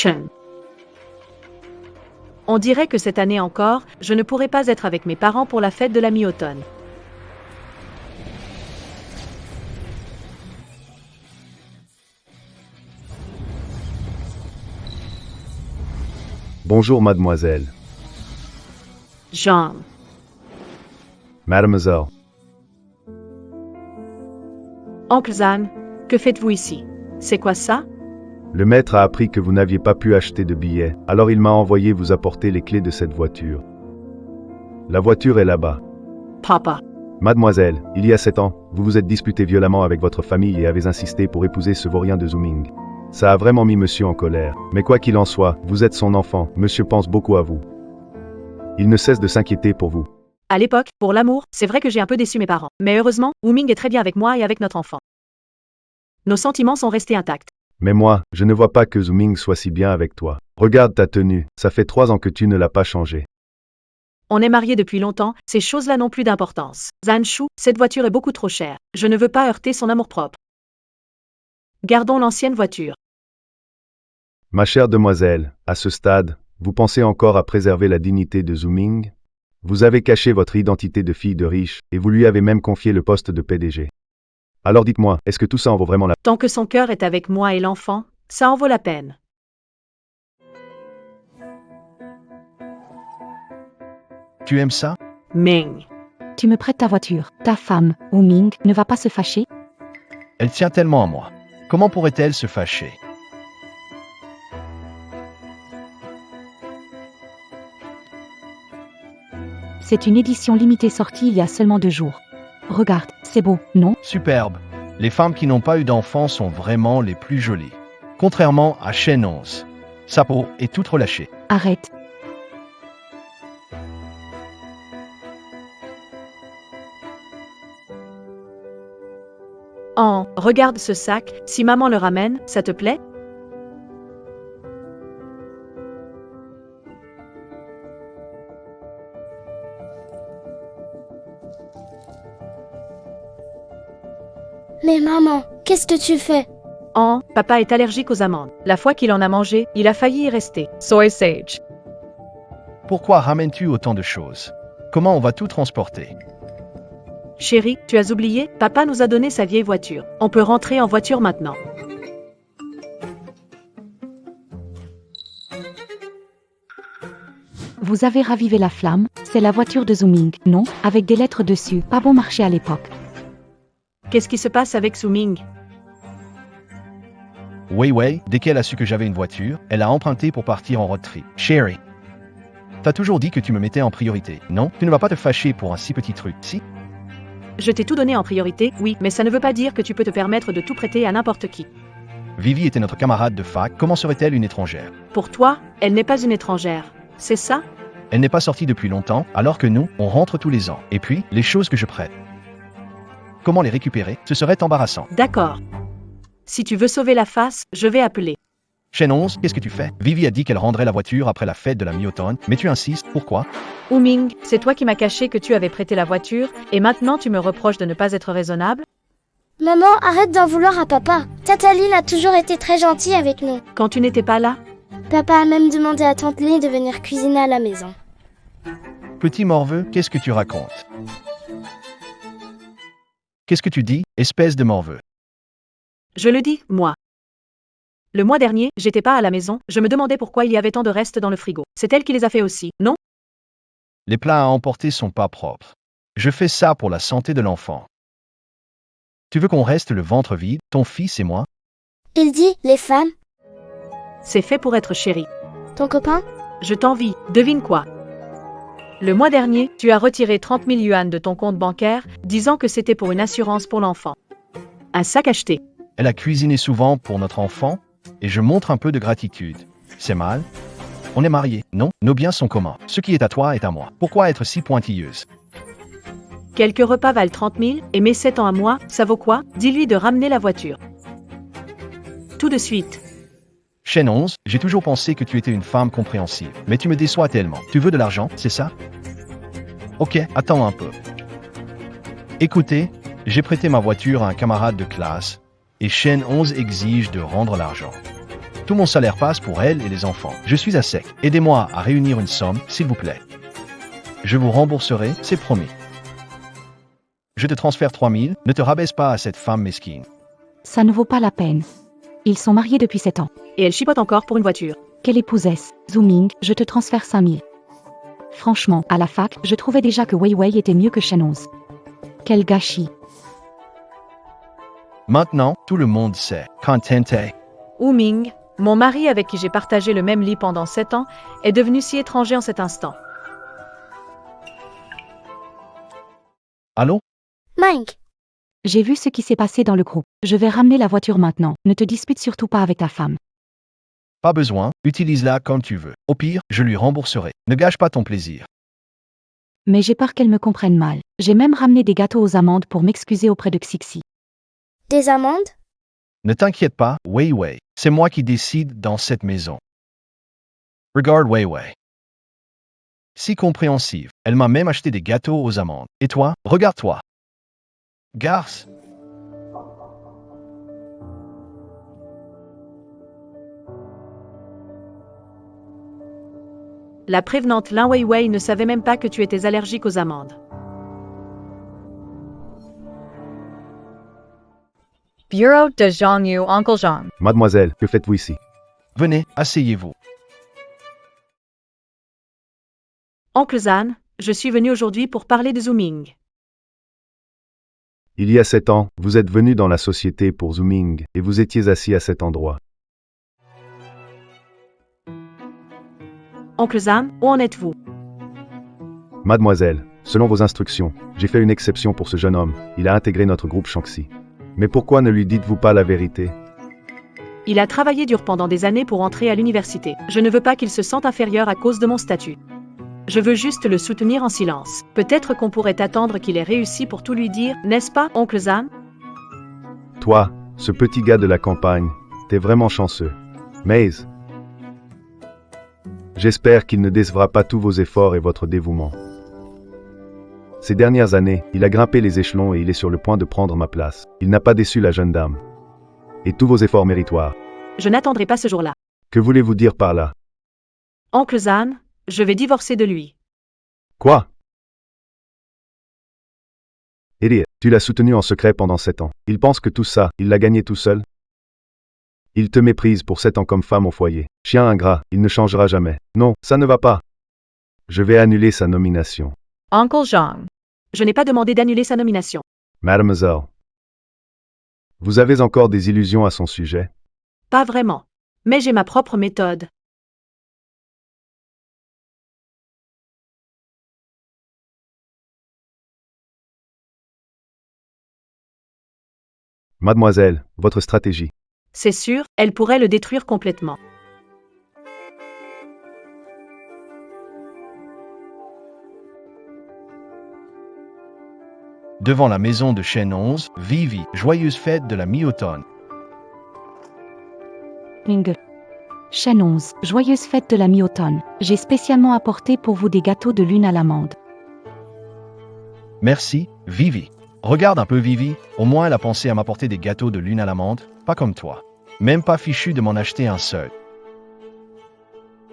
Chen. On dirait que cette année encore, je ne pourrai pas être avec mes parents pour la fête de la mi-automne. Bonjour, mademoiselle. Jean. Mademoiselle. Oncle Zan, que faites-vous ici? C'est quoi ça? Le maître a appris que vous n'aviez pas pu acheter de billets, alors il m'a envoyé vous apporter les clés de cette voiture. La voiture est là-bas. Papa. Mademoiselle, il y a 7 ans, vous vous êtes disputé violemment avec votre famille et avez insisté pour épouser ce vaurien de Zooming. Ça a vraiment mis monsieur en colère. Mais quoi qu'il en soit, vous êtes son enfant, monsieur pense beaucoup à vous. Il ne cesse de s'inquiéter pour vous. À l'époque, pour l'amour, c'est vrai que j'ai un peu déçu mes parents. Mais heureusement, Wu-Ming est très bien avec moi et avec notre enfant. Nos sentiments sont restés intacts. Mais moi, je ne vois pas que Zooming soit si bien avec toi. Regarde ta tenue, ça fait 3 ans que tu ne l'as pas changée. On est mariés depuis longtemps, ces choses-là n'ont plus d'importance. Zan Shu, cette voiture est beaucoup trop chère. Je ne veux pas heurter son amour-propre. Gardons l'ancienne voiture. Ma chère demoiselle, à ce stade, vous pensez encore à préserver la dignité de Zooming? Vous avez caché votre identité de fille de riche, et vous lui avez même confié le poste de PDG. Alors dites-moi, est-ce que tout ça en vaut vraiment la... Tant que son cœur est avec moi et l'enfant, ça en vaut la peine. Tu aimes ça? Ming. Tu me prêtes ta voiture. Ta femme, Wu-Ming, ne va pas se fâcher? Elle tient tellement à moi. Comment pourrait-elle se fâcher? C'est une édition limitée sortie il y a seulement 2 jours. Regarde, c'est beau, non? Superbe. Les femmes qui n'ont pas eu d'enfants sont vraiment les plus jolies. Contrairement à Shen 11. Sa peau est toute relâchée. Arrête. Oh, regarde ce sac, si maman le ramène, ça te plaît? Mais maman, qu'est-ce que tu fais? Oh, papa est allergique aux amandes. La fois qu'il en a mangé, il a failli y rester. Soy sage. Pourquoi ramènes-tu autant de choses? Comment on va tout transporter? Chérie, tu as oublié, papa nous a donné sa vieille voiture. On peut rentrer en voiture maintenant. Vous avez ravivé la flamme, c'est la voiture de Zooming, non? Avec des lettres dessus, pas bon marché à l'époque. Qu'est-ce qui se passe avec Zooming? Wei Wei, dès qu'elle a su que j'avais une voiture, elle a emprunté pour partir en road trip. Chérie, t'as toujours dit que tu me mettais en priorité, non? Tu ne vas pas te fâcher pour un si petit truc, si? Je t'ai tout donné en priorité, oui, mais ça ne veut pas dire que tu peux te permettre de tout prêter à n'importe qui. Vivi était notre camarade de fac, comment serait-elle une étrangère? Pour toi, elle n'est pas une étrangère. C'est ça? Elle n'est pas sortie depuis longtemps, alors que nous, on rentre tous les ans. Et puis, les choses que je prête. Comment les récupérer? Ce serait embarrassant. D'accord. Si tu veux sauver la face, je vais appeler. Shen 11, qu'est-ce que tu fais? Vivi a dit qu'elle rendrait la voiture après la fête de la mi-automne, mais tu insistes, pourquoi? Wu-Ming, c'est toi qui m'as caché que tu avais prêté la voiture, et maintenant tu me reproches de ne pas être raisonnable? Maman, arrête d'en vouloir à papa. Tata Lynn a toujours été très gentille avec nous. Quand tu n'étais pas là? Papa a même demandé à tante Lynn de venir cuisiner à la maison. Petit morveux, qu'est-ce que tu racontes? Qu'est-ce que tu dis, espèce de morveux? Je le dis, moi. Le mois dernier, j'étais pas à la maison, je me demandais pourquoi il y avait tant de restes dans le frigo. C'est elle qui les a fait aussi, non? Les plats à emporter sont pas propres. Je fais ça pour la santé de l'enfant. Tu veux qu'on reste le ventre vide, ton fils et moi? Il dit, les femmes, C'est fait pour être chéri. ton copain? Je t'envie, devine quoi? Le mois dernier, tu as retiré 30 000 yuan de ton compte bancaire, disant que c'était pour une assurance pour l'enfant. Un sac acheté. Elle a cuisiné souvent pour notre enfant, et je montre un peu de gratitude. C'est mal? On est mariés, non? Nos biens sont communs. Ce qui est à toi est à moi. Pourquoi être si pointilleuse? Quelques repas valent 30 000, et mes 7 ans à moi, ça vaut quoi? Dis-lui de ramener la voiture. Tout de suite. Shen 11, j'ai toujours pensé que tu étais une femme compréhensive, mais tu me déçois tellement. Tu veux de l'argent, c'est ça? Ok, attends un peu. Écoutez, j'ai prêté ma voiture à un camarade de classe, et Shen 11 exige de rendre l'argent. Tout mon salaire passe pour elle et les enfants. Je suis à sec. Aidez-moi à réunir une somme, s'il vous plaît. Je vous rembourserai, c'est promis. Je te transfère 3000, ne te rabaisse pas à cette femme mesquine. Ça ne vaut pas la peine. Ils sont mariés depuis 7 ans. Et elle chipote encore pour une voiture. Quelle épousesse. Zooming, je te transfère 5000. Franchement, à la fac, je trouvais déjà que Weiwei était mieux que Shenonze. Quel gâchis. Maintenant, tout le monde sait. Contente. Ming, mon mari avec qui j'ai partagé le même lit pendant 7 ans, est devenu si étranger en cet instant. Allô? Mike, J'ai vu ce qui s'est passé dans le groupe. Je vais ramener la voiture maintenant. Ne te dispute surtout pas avec ta femme. Pas besoin, utilise-la comme tu veux. Au pire, je lui rembourserai. Ne gâche pas ton plaisir. Mais j'ai peur qu'elle me comprenne mal. J'ai même ramené des gâteaux aux amandes pour m'excuser auprès de Xixi. des amandes? Ne t'inquiète pas, Weiwei. C'est moi qui décide dans cette maison. Regarde Weiwei. Si compréhensive, elle m'a même acheté des gâteaux aux amandes. Et toi, regarde-toi. Garce. La prévenante Lin Weiwei ne savait même pas que tu étais allergique aux amandes. Bureau de Zhang Yu, Uncle Zhang. Mademoiselle, que faites-vous ici? Venez, asseyez-vous. Oncle Zhan, je suis venu aujourd'hui pour parler de Zooming. Il y a 7 ans, vous êtes venu dans la société pour Zooming, et vous étiez assis à cet endroit. Oncle Zhan, où en êtes-vous? Mademoiselle, selon vos instructions, j'ai fait une exception pour ce jeune homme. Il a intégré notre groupe Shanxi. Mais pourquoi ne lui dites-vous pas la vérité? Il a travaillé dur pendant des années pour entrer à l'université. Je ne veux pas qu'il se sente inférieur à cause de mon statut. Je veux juste le soutenir en silence. Peut-être qu'on pourrait attendre qu'il ait réussi pour tout lui dire, n'est-ce pas, Oncle Zhan? Toi, ce petit gars de la campagne, t'es vraiment chanceux. Maze. J'espère qu'il ne décevra pas tous vos efforts et votre dévouement. Ces dernières années, il a grimpé les échelons et il est sur le point de prendre ma place. Il n'a pas déçu la jeune dame. Et tous vos efforts méritoires. Je n'attendrai pas ce jour-là. Que voulez-vous dire par là? Oncle Zhan, je vais divorcer de lui. Quoi? Elliot, tu l'as soutenu en secret pendant 7 ans. Il pense que tout ça, il l'a gagné tout seul? Il te méprise pour 7 ans comme femme au foyer. Chien ingrat, il ne changera jamais. Non, ça ne va pas. Je vais annuler sa nomination. Uncle Zhang. Je n'ai pas demandé d'annuler sa nomination. Mademoiselle. Vous avez encore des illusions à son sujet? Pas vraiment. Mais j'ai ma propre méthode. Mademoiselle, votre stratégie. C'est sûr, elle pourrait le détruire complètement. Devant la maison de Shen 11, Vivi, joyeuse fête de la mi-automne. Ling. Shen 11, joyeuse fête de la mi-automne. J'ai spécialement apporté pour vous des gâteaux de lune à l'amande. Merci, Vivi. Regarde un peu Vivi, au moins elle a pensé à m'apporter des gâteaux de lune à l'amande, pas comme toi. Même pas fichu de m'en acheter un seul.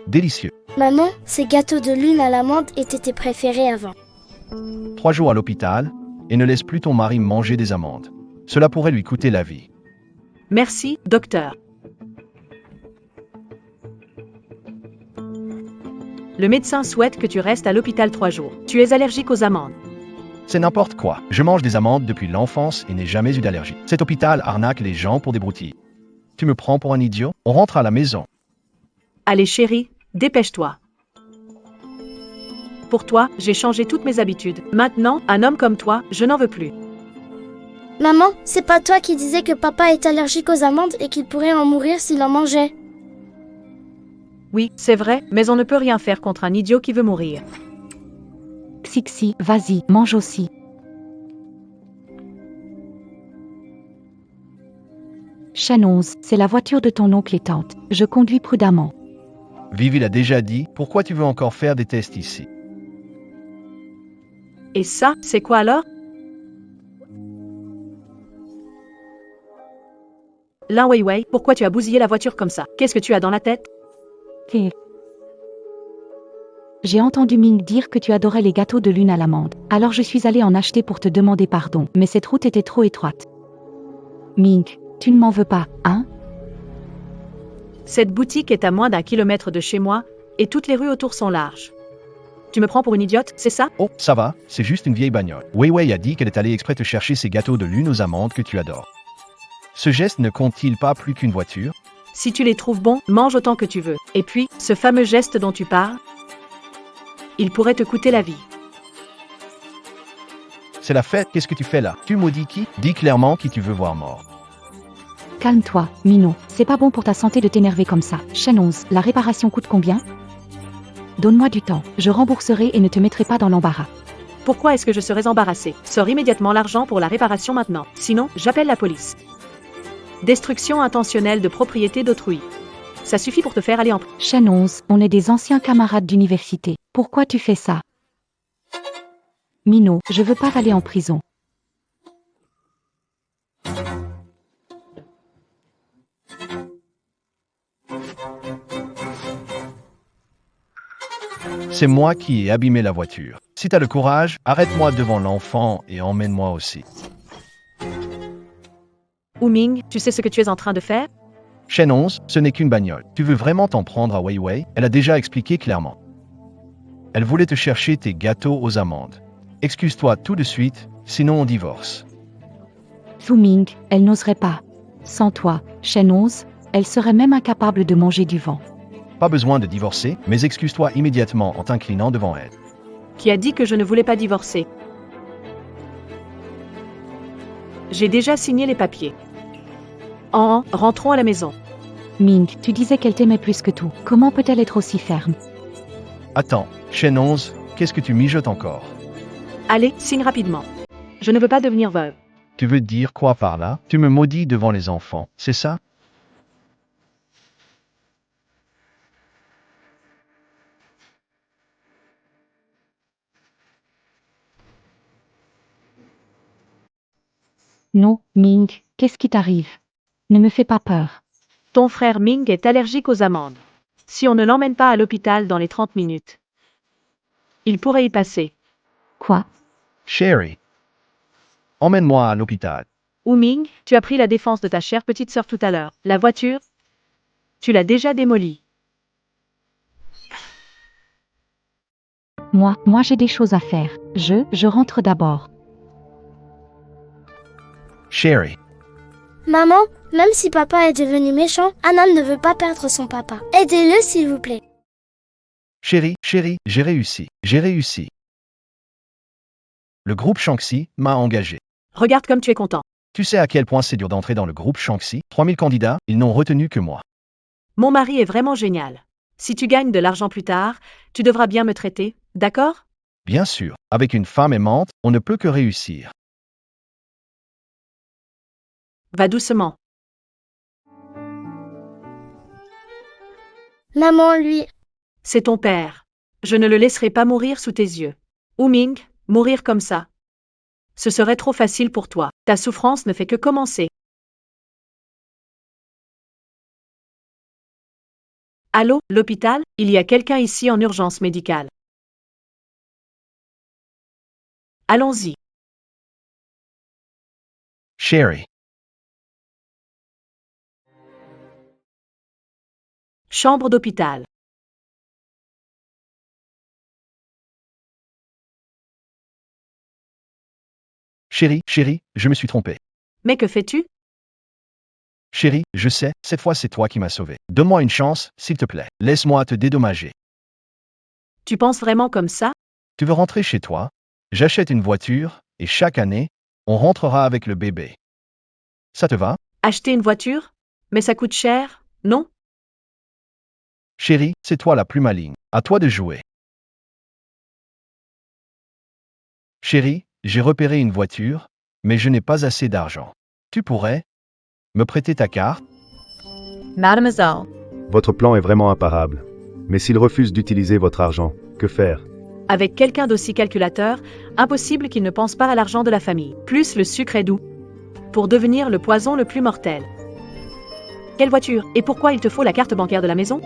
Délicieux. Maman, ces gâteaux de lune à l'amande étaient tes préférés avant. 3 jours à l'hôpital, et ne laisse plus ton mari manger des amandes. Cela pourrait lui coûter la vie. Merci, docteur. Le médecin souhaite que tu restes à l'hôpital 3 jours. Tu es allergique aux amandes. C'est n'importe quoi. Je mange des amandes depuis l'enfance et n'ai jamais eu d'allergie. Cet hôpital arnaque les gens pour des broutilles. Tu me prends pour un idiot? On rentre à la maison. Allez chérie, dépêche-toi. Pour toi, j'ai changé toutes mes habitudes. Maintenant, un homme comme toi, je n'en veux plus. Maman, c'est pas toi qui disais que papa est allergique aux amandes et qu'il pourrait en mourir s'il en mangeait? Oui, c'est vrai, mais on ne peut rien faire contre un idiot qui veut mourir. Xixi, vas-y, mange aussi. Shen 11, c'est la voiture de ton oncle et tante. Je conduis prudemment. Vivi l'a déjà dit, pourquoi tu veux encore faire des tests ici? Et ça, c'est quoi alors? Lin Weiwei, pourquoi tu as bousillé la voiture comme ça? Qu'est-ce que tu as dans la tête? Et j'ai entendu Ming dire que tu adorais les gâteaux de lune à l'amande. Alors je suis allée en acheter pour te demander pardon, mais cette route était trop étroite. Ming, tu ne m'en veux pas, hein? Cette boutique est à moins d'1 kilomètre de chez moi, et toutes les rues autour sont larges. Tu me prends pour une idiote, c'est ça? Oh, ça va, c'est juste une vieille bagnole. Weiwei a dit qu'elle est allée exprès te chercher ces gâteaux de lune aux amandes que tu adores. Ce geste ne compte-t-il pas plus qu'une voiture? Si tu les trouves bons, mange autant que tu veux. Et puis, ce fameux geste dont tu parles, il pourrait te coûter la vie. C'est la fête, qu'est-ce que tu fais là? Tu maudis qui? Dis clairement qui tu veux voir mort. Calme-toi, Minot. C'est pas bon pour ta santé de t'énerver comme ça. Chaîne 11, la réparation coûte combien? Donne-moi du temps. Je rembourserai et ne te mettrai pas dans l'embarras. Pourquoi est-ce que je serais embarrassé? Sors immédiatement l'argent pour la réparation maintenant. Sinon, j'appelle la police. Destruction intentionnelle de propriété d'autrui. Ça suffit pour te faire aller en prison. Chaîne 11, on est des anciens camarades d'université. Pourquoi tu fais ça? Minot, je veux pas aller en prison. C'est moi qui ai abîmé la voiture. Si t'as le courage, arrête-moi devant l'enfant et emmène-moi aussi. Ming, tu sais ce que tu es en train de faire? Chaîne 11, ce n'est qu'une bagnole. Tu veux vraiment t'en prendre à Weiwei? Elle a déjà expliqué clairement. Elle voulait te chercher tes gâteaux aux amandes. Excuse-toi tout de suite, sinon on divorce. Ming, elle n'oserait pas. Sans toi, chaîne 11, elle serait même incapable de manger du vent. Pas besoin de divorcer, mais excuse-toi immédiatement en t'inclinant devant elle. Qui a dit que je ne voulais pas divorcer? J'ai déjà signé les papiers. Rentrons à la maison. Ming, tu disais qu'elle t'aimait plus que tout. Comment peut-elle être aussi ferme? Attends, chaîne 11, qu'est-ce que tu mijotes encore? Allez, signe rapidement. Je ne veux pas devenir veuve. Tu veux dire quoi par là? Tu me maudis devant les enfants, c'est ça? Non, Ming, qu'est-ce qui t'arrive? Ne me fais pas peur. Ton frère Ming est allergique aux amandes. Si on ne l'emmène pas à l'hôpital dans les 30 minutes, il pourrait y passer. Quoi? Chérie, emmène-moi à l'hôpital. Ming, tu as pris la défense de ta chère petite sœur tout à l'heure. La voiture, tu l'as déjà démolie. Moi j'ai des choses à faire. Je rentre d'abord. Chérie, Maman, même si papa est devenu méchant, Anna ne veut pas perdre son papa. Aidez-le s'il vous plaît. chérie, j'ai réussi. Le groupe Shanxi m'a engagé. Regarde comme tu es content. Tu sais à quel point c'est dur d'entrer dans le groupe Shanxi? 3000 candidats, ils n'ont retenu que moi. Mon mari est vraiment génial. Si tu gagnes de l'argent plus tard, tu devras bien me traiter, d'accord? Bien sûr, avec une femme aimante, on ne peut que réussir. Va doucement. Maman, lui, C'est ton père. Je ne le laisserai pas mourir sous tes yeux. Ming, mourir comme ça. Ce serait trop facile pour toi. Ta souffrance ne fait que commencer. Allô, l'hôpital? Il y a quelqu'un ici en urgence médicale. Allons-y. Chérie, Chambre d'hôpital. chérie, je me suis trompé. Mais que fais-tu? Chérie, je sais, cette fois c'est toi qui m'as sauvé. Donne-moi une chance, s'il te plaît. Laisse-moi te dédommager. Tu penses vraiment comme ça? Tu veux rentrer chez toi? J'achète une voiture, et chaque année, on rentrera avec le bébé. Ça te va? Acheter une voiture? Mais ça coûte cher, non? Chérie, c'est toi la plus maligne. À toi de jouer. Chérie, j'ai repéré une voiture, mais je n'ai pas assez d'argent. Tu pourrais me prêter ta carte? Mademoiselle, Votre plan est vraiment imparable. Mais s'il refuse d'utiliser votre argent, que faire? Avec quelqu'un d'aussi calculateur, impossible qu'il ne pense pas à l'argent de la famille. Plus le sucre est doux. Pour devenir le poison le plus mortel. Quelle voiture? Et pourquoi il te faut la carte bancaire de la maison?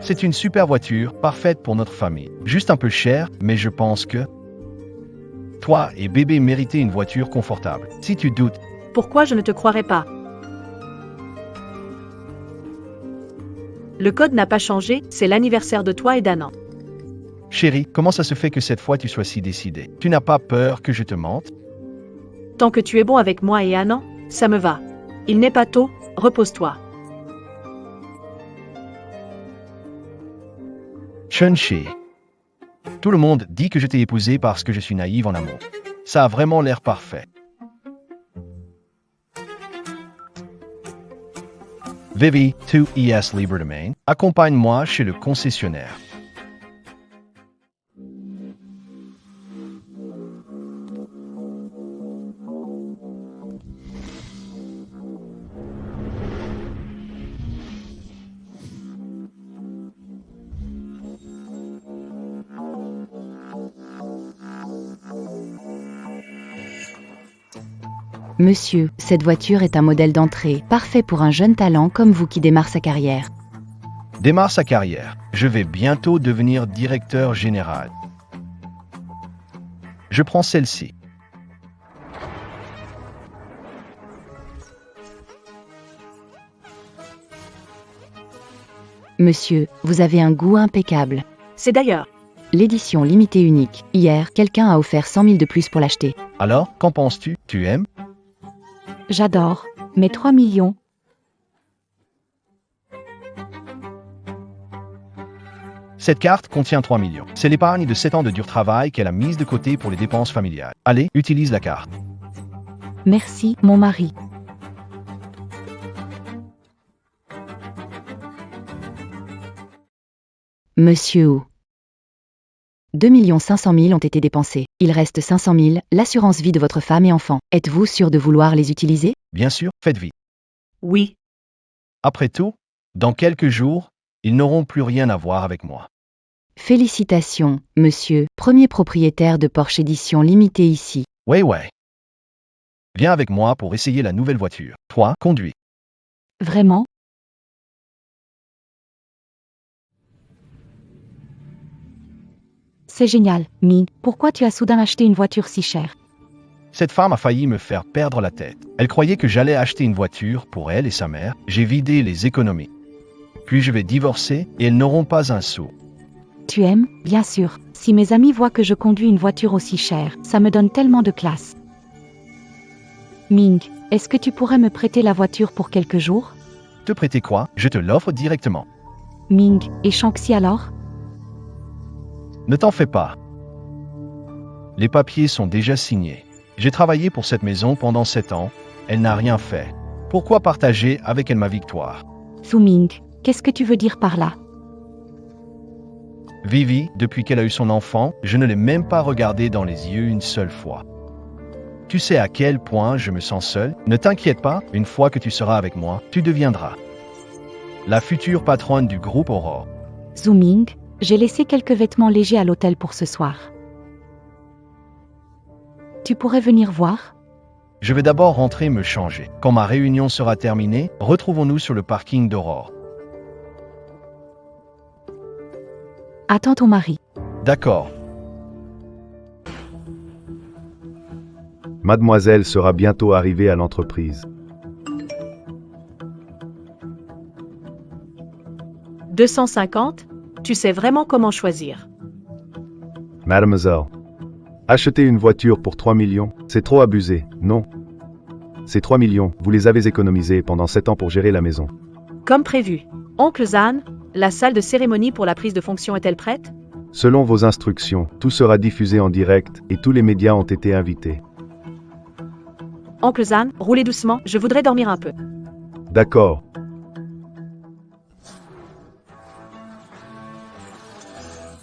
C'est une super voiture, parfaite pour notre famille. Juste un peu chère, mais je pense que toi et bébé méritez une voiture confortable. Si tu doutes, Pourquoi je ne te croirais pas? Le code n'a pas changé, c'est l'anniversaire de toi et d'Anna. chérie, comment ça se fait que cette fois tu sois si décidée? Tu n'as pas peur que je te mente? Tant que tu es bon avec moi et Anna, ça me va. Il n'est pas tôt, repose-toi. Chun-Chi. Tout le monde dit que je t'ai épousé parce que je suis naïve en amour. Ça a vraiment l'air parfait. Vivi, 2ES Libre Domain, accompagne-moi chez le concessionnaire. Monsieur, cette voiture est un modèle d'entrée, parfait pour un jeune talent comme vous qui démarre sa carrière. Démarre sa carrière. Je vais bientôt devenir directeur général. Je prends celle-ci. Monsieur, vous avez un goût impeccable. C'est d'ailleurs. L'édition limitée unique. Hier, quelqu'un a offert 100 000 de plus pour l'acheter. Alors, qu'en penses-tu? Tu aimes? J'adore. Mais 3 millions. Cette carte contient 3 millions. C'est l'épargne de 7 ans de dur travail qu'elle a mise de côté pour les dépenses familiales. Allez, utilise la carte. Merci, mon mari. Monsieur. 2 500 000 ont été dépensés. Il reste 500 000, l'assurance vie de votre femme et enfant. Êtes-vous sûr de vouloir les utiliser? Bien sûr, faites vite. Oui. Après tout, dans quelques jours, ils n'auront plus rien à voir avec moi. Félicitations, monsieur, premier propriétaire de Porsche édition limitée ici. Ouais. Viens avec moi pour essayer la nouvelle voiture. Toi, conduis. Vraiment? C'est génial, Ming. Pourquoi tu as soudain acheté une voiture si chère? Cette femme a failli me faire perdre la tête. Elle croyait que j'allais acheter une voiture pour elle et sa mère. J'ai vidé les économies. Puis je vais divorcer et elles n'auront pas un sou. Tu aimes? Bien sûr. Si mes amis voient que je conduis une voiture aussi chère, ça me donne tellement de classe. Ming, est-ce que tu pourrais me prêter la voiture pour quelques jours? Te prêter quoi? Je te l'offre directement. Ming, et Shanxi alors? Ne t'en fais pas. Les papiers sont déjà signés. J'ai travaillé pour cette maison pendant 7 ans. Elle n'a rien fait. Pourquoi partager avec elle ma victoire? Su Ming, qu'est-ce que tu veux dire par là? Vivi, depuis qu'elle a eu son enfant, je ne l'ai même pas regardée dans les yeux une seule fois. Tu sais à quel point je me sens seul? Ne t'inquiète pas, une fois que tu seras avec moi, tu deviendras la future patronne du groupe Aurore. Su Ming, j'ai laissé quelques vêtements légers à l'hôtel pour ce soir. Tu pourrais venir voir? Je vais d'abord rentrer me changer. Quand ma réunion sera terminée, retrouvons-nous sur le parking d'Aurore. Attends ton mari. D'accord. Mademoiselle sera bientôt arrivée à l'entreprise. 250? Tu sais vraiment comment choisir. Mademoiselle. Acheter une voiture pour 3 millions, c'est trop abusé, non? Ces 3 millions, vous les avez économisés pendant 7 ans pour gérer la maison. Comme prévu. Oncle Zan, la salle de cérémonie pour la prise de fonction est-elle prête? Selon vos instructions, tout sera diffusé en direct et tous les médias ont été invités. Oncle Zan, roulez doucement, je voudrais dormir un peu. D'accord.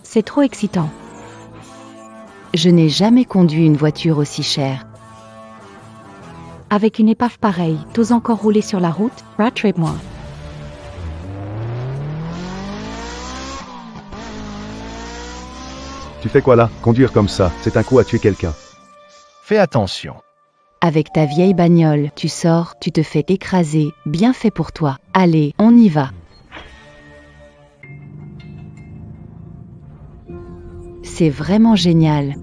C'est trop excitant. Je n'ai jamais conduit une voiture aussi chère. Avec une épave pareille, t'oses encore rouler sur la route? Rattrape-moi. Tu fais quoi là? Conduire comme ça, c'est un coup à tuer quelqu'un. Fais attention. Avec ta vieille bagnole, tu sors, tu te fais écraser, bien fait pour toi. Allez, on y va. C'est vraiment génial.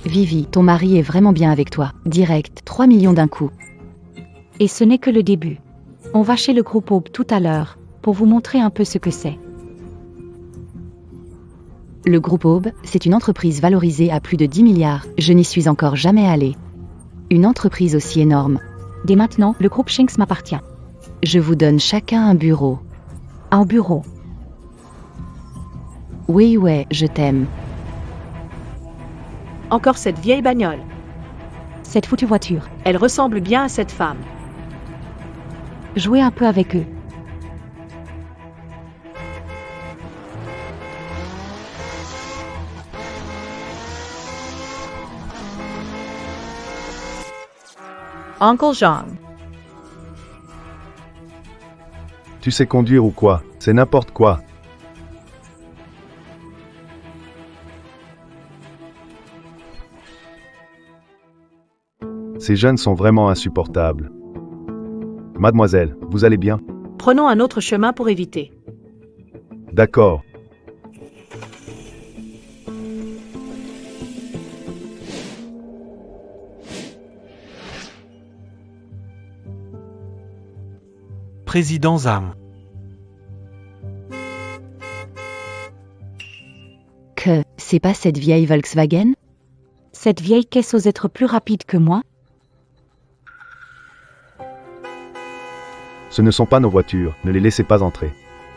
Vivi, ton mari est vraiment bien avec toi. Direct, 3 millions d'un coup. Et ce n'est que le début. On va chez le groupe Aube tout à l'heure, pour vous montrer un peu ce que c'est. Le groupe Aube, c'est une entreprise valorisée à plus de 10 milliards. Je n'y suis encore jamais allée. Une entreprise aussi énorme. Dès maintenant, le groupe Shinx m'appartient. Je vous donne chacun un bureau. Un bureau. Oui, ouais, je t'aime. Encore cette vieille bagnole. Cette foutue voiture. Elle ressemble bien à cette femme. Jouez un peu avec eux. Uncle Jean. Tu sais conduire ou quoi? C'est n'importe quoi. Ces jeunes sont vraiment insupportables. Mademoiselle, vous allez bien? Prenons un autre chemin pour éviter. D'accord. Président Zhang. Que, c'est pas cette vieille Volkswagen? Cette vieille caisse ose être plus rapide que moi? Ce ne sont pas nos voitures, ne les laissez pas entrer.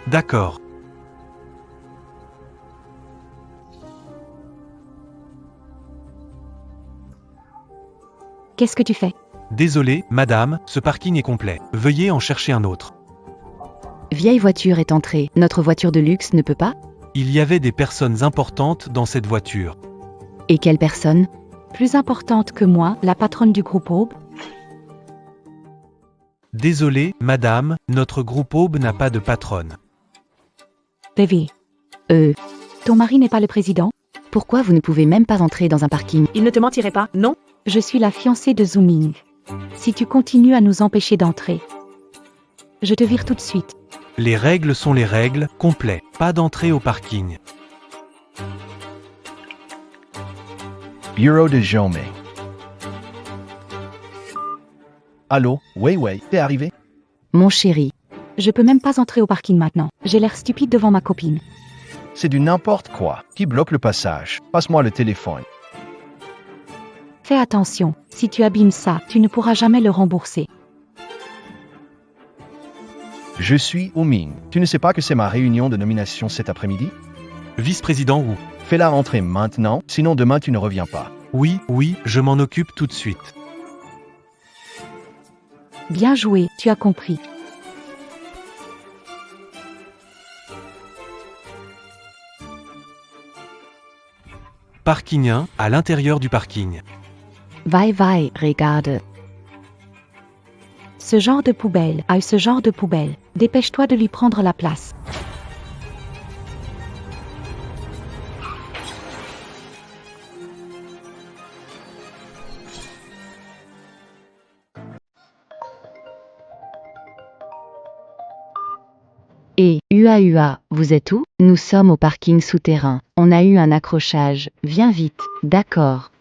D'accord. Qu'est-ce que tu fais? Désolé, madame, ce parking est complet. Veuillez en chercher un autre. Vieille voiture est entrée, notre voiture de luxe ne peut pas? Il y avait des personnes importantes dans cette voiture. Et quelle personne? Plus importante que moi, la patronne du groupe Aube? Désolé, madame, notre groupe Aube n'a pas de patronne. Vivi. Ton mari n'est pas le président? Pourquoi vous ne pouvez même pas entrer dans un parking? Il ne te mentirait pas, non? Je suis la fiancée de Zooming. Si tu continues à nous empêcher d'entrer, je te vire tout de suite. Les règles sont les règles, complet. Pas d'entrée au parking. Bureau de Jaume. Allô, Wei, t'es arrivé? Mon chéri, je peux même pas entrer au parking maintenant. J'ai l'air stupide devant ma copine. C'est du n'importe quoi. Qui bloque le passage? Passe-moi le téléphone. Fais attention, si tu abîmes ça, tu ne pourras jamais le rembourser. Je suis Ming. Tu ne sais pas que c'est ma réunion de nomination cet après-midi? Vice-président Wu. Fais-la rentrer maintenant, sinon demain tu ne reviens pas. Oui, je m'en occupe tout de suite. Bien joué, tu as compris. Parking 1, à l'intérieur du parking. Vai, regarde. Ce genre de poubelle, ce genre de poubelle. Dépêche-toi de lui prendre la place. Et, Ua, vous êtes où? Nous sommes au parking souterrain. On a eu un accrochage. Viens vite. D'accord.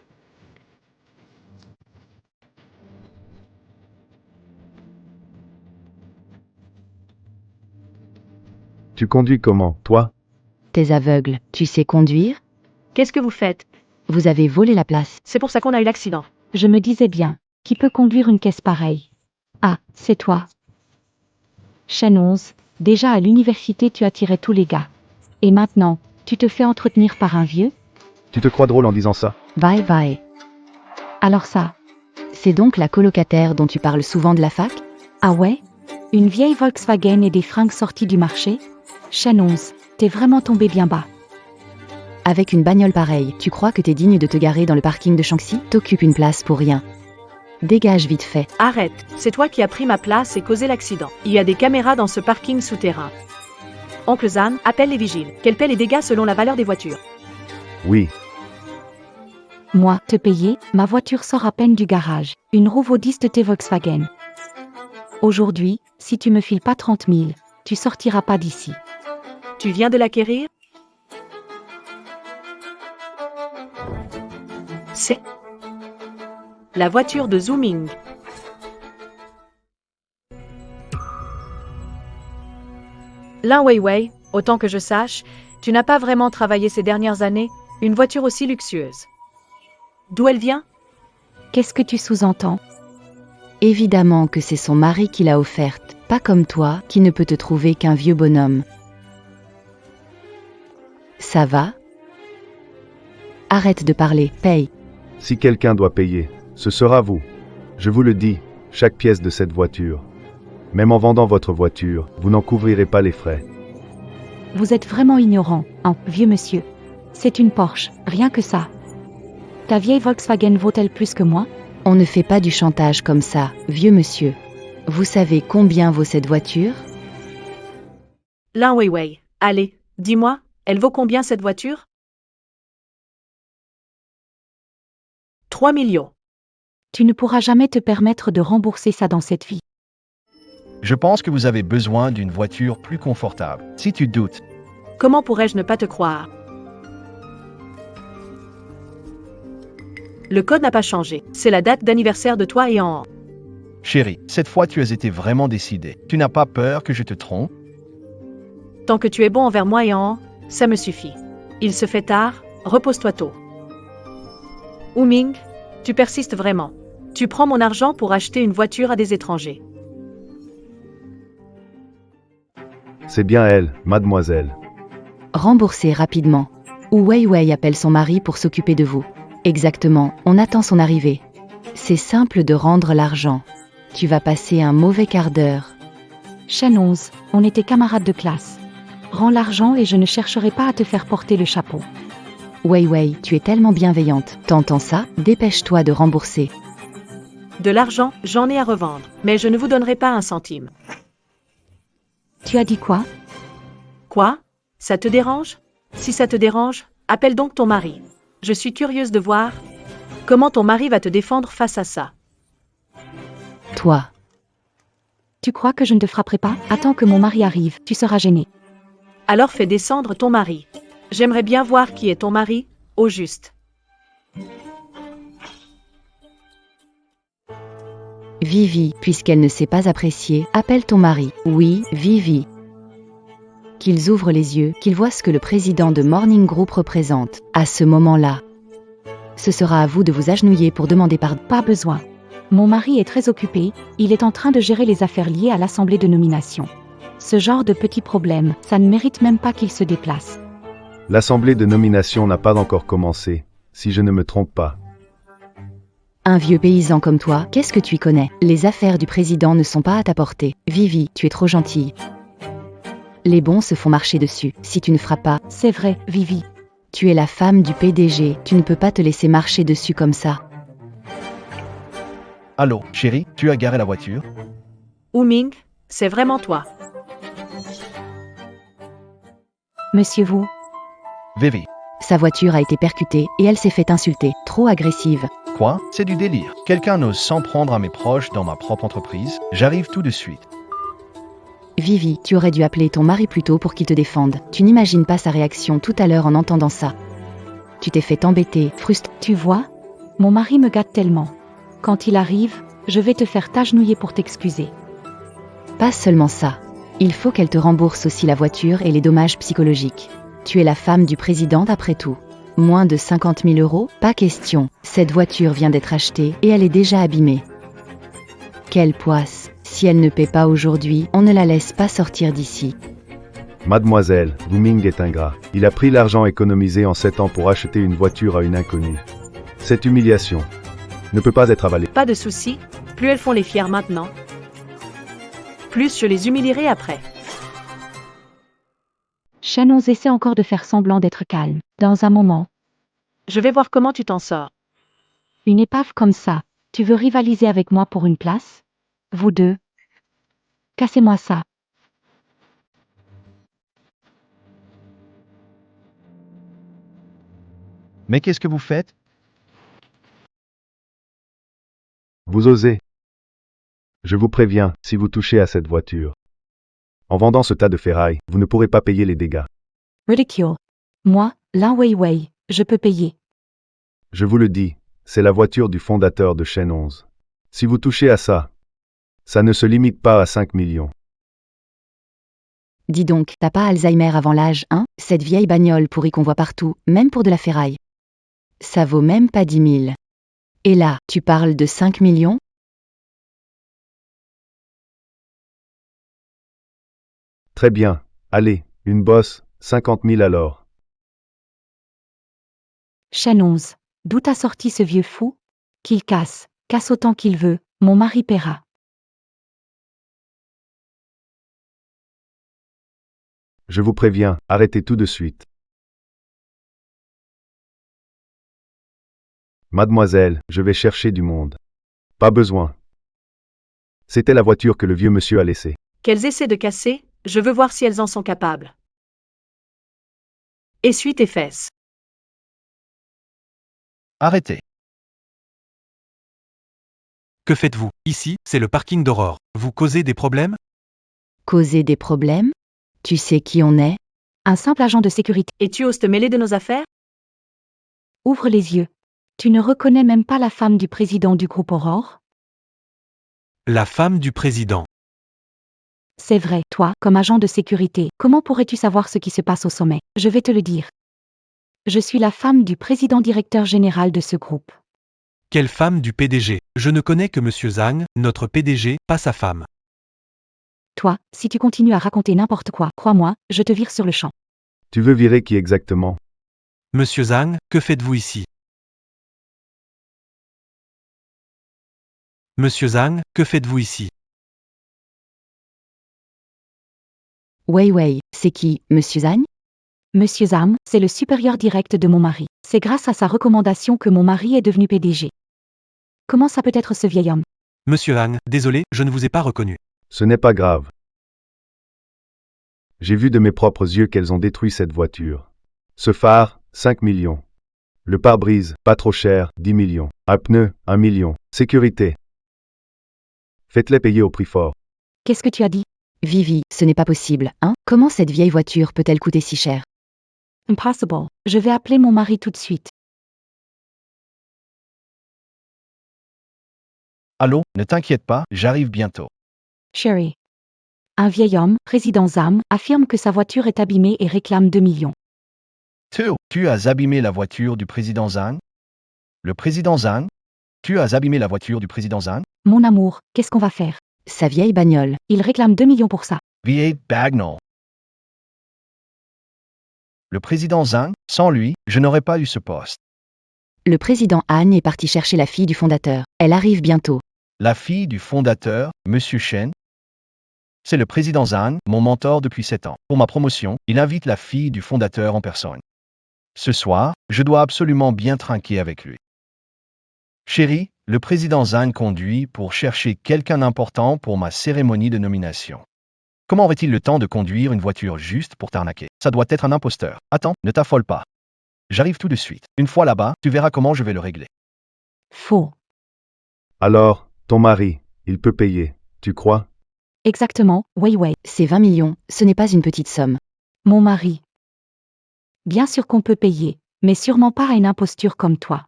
Tu conduis comment, toi? T'es aveugle. Tu sais conduire? Qu'est-ce que vous faites? Vous avez volé la place. C'est pour ça qu'on a eu l'accident. Je me disais bien. Qui peut conduire une caisse pareille? Ah, c'est toi. Chaîne 11. Déjà à l'université tu attirais tous les gars. Et maintenant, tu te fais entretenir par un vieux? Tu te crois drôle en disant ça? Vai. Alors ça, c'est donc la colocataire dont tu parles souvent de la fac? Ah ouais? Une vieille Volkswagen et des fringues sorties du marché? Chaîne 11, t'es vraiment tombé bien bas. Avec une bagnole pareille, tu crois que t'es digne de te garer dans le parking de Shanxi? T'occupes une place pour rien. Dégage vite fait. Arrête, c'est toi qui as pris ma place et causé l'accident. Il y a des caméras dans ce parking souterrain. Oncle Zan, appelle les vigiles. Qu'elle paie les dégâts selon la valeur des voitures. Oui. Moi, te payer, ma voiture sort à peine du garage. Une Rovo 10 de T Volkswagen. Aujourd'hui, si tu me files pas 30 000, tu sortiras pas d'ici. Tu viens de l'acquérir? C'est la voiture de Zooming. Lin Weiwei, autant que je sache, tu n'as pas vraiment travaillé ces dernières années, une voiture aussi luxueuse. D'où elle vient? Qu'est-ce que tu sous-entends? Évidemment que c'est son mari qui l'a offerte, pas comme toi qui ne peut te trouver qu'un vieux bonhomme. Ça va? Arrête de parler, paye. Si quelqu'un doit payer, ce sera vous. Je vous le dis, chaque pièce de cette voiture. Même en vendant votre voiture, vous n'en couvrirez pas les frais. Vous êtes vraiment ignorant, hein, vieux monsieur. C'est une Porsche, rien que ça. Ta vieille Volkswagen vaut-elle plus que moi? On ne fait pas du chantage comme ça, vieux monsieur. Vous savez combien vaut cette voiture? Lin Weiwei, allez, dis-moi, elle vaut combien cette voiture? 3 millions. Tu ne pourras jamais te permettre de rembourser ça dans cette vie. Je pense que vous avez besoin d'une voiture plus confortable. Si tu doutes, Comment pourrais-je ne pas te croire? Le code n'a pas changé. C'est la date d'anniversaire de toi et en... chérie, cette fois tu as été vraiment décidé. Tu n'as pas peur que je te trompe? Tant que tu es bon envers moi et en... ça me suffit. Il se fait tard, repose-toi tôt. Ming, tu persistes vraiment. Tu prends mon argent pour acheter une voiture à des étrangers. C'est bien elle, mademoiselle. Remboursez rapidement. Ou Weiwei appelle son mari pour s'occuper de vous. Exactement, on attend son arrivée. C'est simple de rendre l'argent. Tu vas passer un mauvais quart d'heure. Chaîne 11, on était camarades de classe. Rends l'argent et je ne chercherai pas à te faire porter le chapeau. Weiwei, tu es tellement bienveillante. T'entends ça? Dépêche-toi de rembourser. De l'argent, j'en ai à revendre, mais je ne vous donnerai pas un centime. Tu as dit quoi? Quoi? Ça te dérange? Si ça te dérange, appelle donc ton mari. Je suis curieuse de voir comment ton mari va te défendre face à ça. Toi. Tu crois que je ne te frapperai pas? Attends que mon mari arrive, tu seras gêné. Alors fais descendre ton mari. J'aimerais bien voir qui est ton mari, au juste. Vivi, puisqu'elle ne sait pas apprécier, appelle ton mari. Oui, Vivi. Qu'ils ouvrent les yeux, qu'ils voient ce que le président de Morning Group représente. À ce moment-là, ce sera à vous de vous agenouiller pour demander pardon. Pas besoin. Mon mari est très occupé, il est en train de gérer les affaires liées à l'assemblée de nomination. Ce genre de petits problèmes, ça ne mérite même pas qu'il se déplace. L'assemblée de nomination n'a pas encore commencé, si je ne me trompe pas. Un vieux paysan comme toi, qu'est-ce que tu y connais? Les affaires du président ne sont pas à ta portée. Vivi, tu es trop gentille. Les bons se font marcher dessus, si tu ne feras pas. C'est vrai, Vivi. Tu es la femme du PDG, tu ne peux pas te laisser marcher dessus comme ça. Allô, chérie, tu as garé la voiture? Ming, c'est vraiment toi. Monsieur Wu, Vivi. sa voiture a été percutée et elle s'est fait insulter. Trop agressive. Quoi? C'est du délire. Quelqu'un n'ose s'en prendre à mes proches dans ma propre entreprise? J'arrive tout de suite. Vivi, tu aurais dû appeler ton mari plus tôt pour qu'il te défende. Tu n'imagines pas sa réaction tout à l'heure en entendant ça. Tu t'es fait embêter, frustré. Tu vois? Mon mari me gâte tellement. Quand il arrive, je vais te faire t'agenouiller pour t'excuser. Pas seulement ça. Il faut qu'elle te rembourse aussi la voiture et les dommages psychologiques. Tu es la femme du président après tout. Moins de 50 000 €? Pas question. Cette voiture vient d'être achetée et elle est déjà abîmée. Quelle poisse. Si elle ne paie pas aujourd'hui, on ne la laisse pas sortir d'ici. Mademoiselle, Ming est ingrat. Il a pris l'argent économisé en 7 ans pour acheter une voiture à une inconnue. Cette humiliation ne peut pas être avalée. Pas de souci, plus elles font les fières maintenant, plus je les humilierai après. Shannon essaie encore de faire semblant d'être calme. Dans un moment, Je vais voir comment tu t'en sors. une épave comme ça, tu veux rivaliser avec moi pour une place? Vous deux. Cassez-moi ça. Mais qu'est-ce que vous faites? Vous osez. Je vous préviens, si vous touchez à cette voiture. En vendant ce tas de ferraille, vous ne pourrez pas payer les dégâts. Ridicule. Moi, Lin Weiwei, je peux payer. Je vous le dis, c'est la voiture du fondateur de Chaîne 11. Si vous touchez à ça, ça ne se limite pas à 5 millions. Dis donc, t'as pas Alzheimer avant l'âge, hein? Cette vieille bagnole pourrie qu'on voit partout, même pour de la ferraille. Ça vaut même pas 10 000. Et là, tu parles de 5 millions? Très bien, allez, une bosse, 50 000 alors. Chaîne 11. D'où t'as sorti ce vieux fou? Qu'il casse autant qu'il veut, mon mari paiera. Je vous préviens, arrêtez tout de suite. Mademoiselle, je vais chercher du monde. Pas besoin. C'était la voiture que le vieux monsieur a laissée. Qu'elles essaient de casser, je veux voir si elles en sont capables. Essuie tes fesses. Arrêtez. Que faites-vous? Ici, c'est le parking d'Aurore. Vous causez des problèmes? Causer des problèmes? Tu sais qui on est? Un simple agent de sécurité. Et tu oses te mêler de nos affaires? Ouvre les yeux. Tu ne reconnais même pas la femme du président du groupe Aurore? La femme du président. C'est vrai, toi, comme agent de sécurité, comment pourrais-tu savoir ce qui se passe au sommet? Je vais te le dire. Je suis la femme du président directeur général de ce groupe. Quelle femme du PDG? Je ne connais que Monsieur Zhang, notre PDG, pas sa femme. Toi, si tu continues à raconter n'importe quoi, crois-moi, je te vire sur le champ. Tu veux virer qui exactement? Monsieur Zhang, que faites-vous ici? Monsieur Zhang, que faites-vous ici? Weiwei, c'est qui, Monsieur Zhang? Monsieur Zhang, c'est le supérieur direct de mon mari. C'est grâce à sa recommandation que mon mari est devenu PDG. Comment ça peut être ce vieil homme? Monsieur Han, désolé, je ne vous ai pas reconnu. Ce n'est pas grave. J'ai vu de mes propres yeux qu'elles ont détruit cette voiture. Ce phare, 5 millions. Le pare-brise, pas trop cher, 10 millions. Un pneu, 1 million. Sécurité. Faites-les payer au prix fort. Qu'est-ce que tu as dit? Vivi, ce n'est pas possible, hein? Comment cette vieille voiture peut-elle coûter si cher? Impossible. Je vais appeler mon mari tout de suite. Allô, ne t'inquiète pas, j'arrive bientôt. Sherry. Un vieil homme, président Zhang, affirme que sa voiture est abîmée et réclame 2 millions. Tu as abîmé la voiture du président Zhang? Le président Zhang? Tu as abîmé la voiture du président Zhang? Mon amour, qu'est-ce qu'on va faire? Sa vieille bagnole. Il réclame 2 millions pour ça. V8 Bagnall. Le président Zhang, sans lui, je n'aurais pas eu ce poste. Le président Han est parti chercher la fille du fondateur. Elle arrive bientôt. La fille du fondateur, Monsieur Shen. C'est le président Zhang, mon mentor depuis 7 ans. Pour ma promotion, il invite la fille du fondateur en personne. Ce soir, je dois absolument bien trinquer avec lui. Chérie, le président Zhang conduit pour chercher quelqu'un d'important pour ma cérémonie de nomination. Comment aurait-il le temps de conduire une voiture juste pour t'arnaquer? Ça doit être un imposteur. Attends, ne t'affole pas. J'arrive tout de suite. Une fois là-bas, tu verras comment je vais le régler. Faux. Alors, ton mari, il peut payer, tu crois? Exactement, Weiwei. C'est 20 millions, ce n'est pas une petite somme. Mon mari. Bien sûr qu'on peut payer, mais sûrement pas à une imposture comme toi.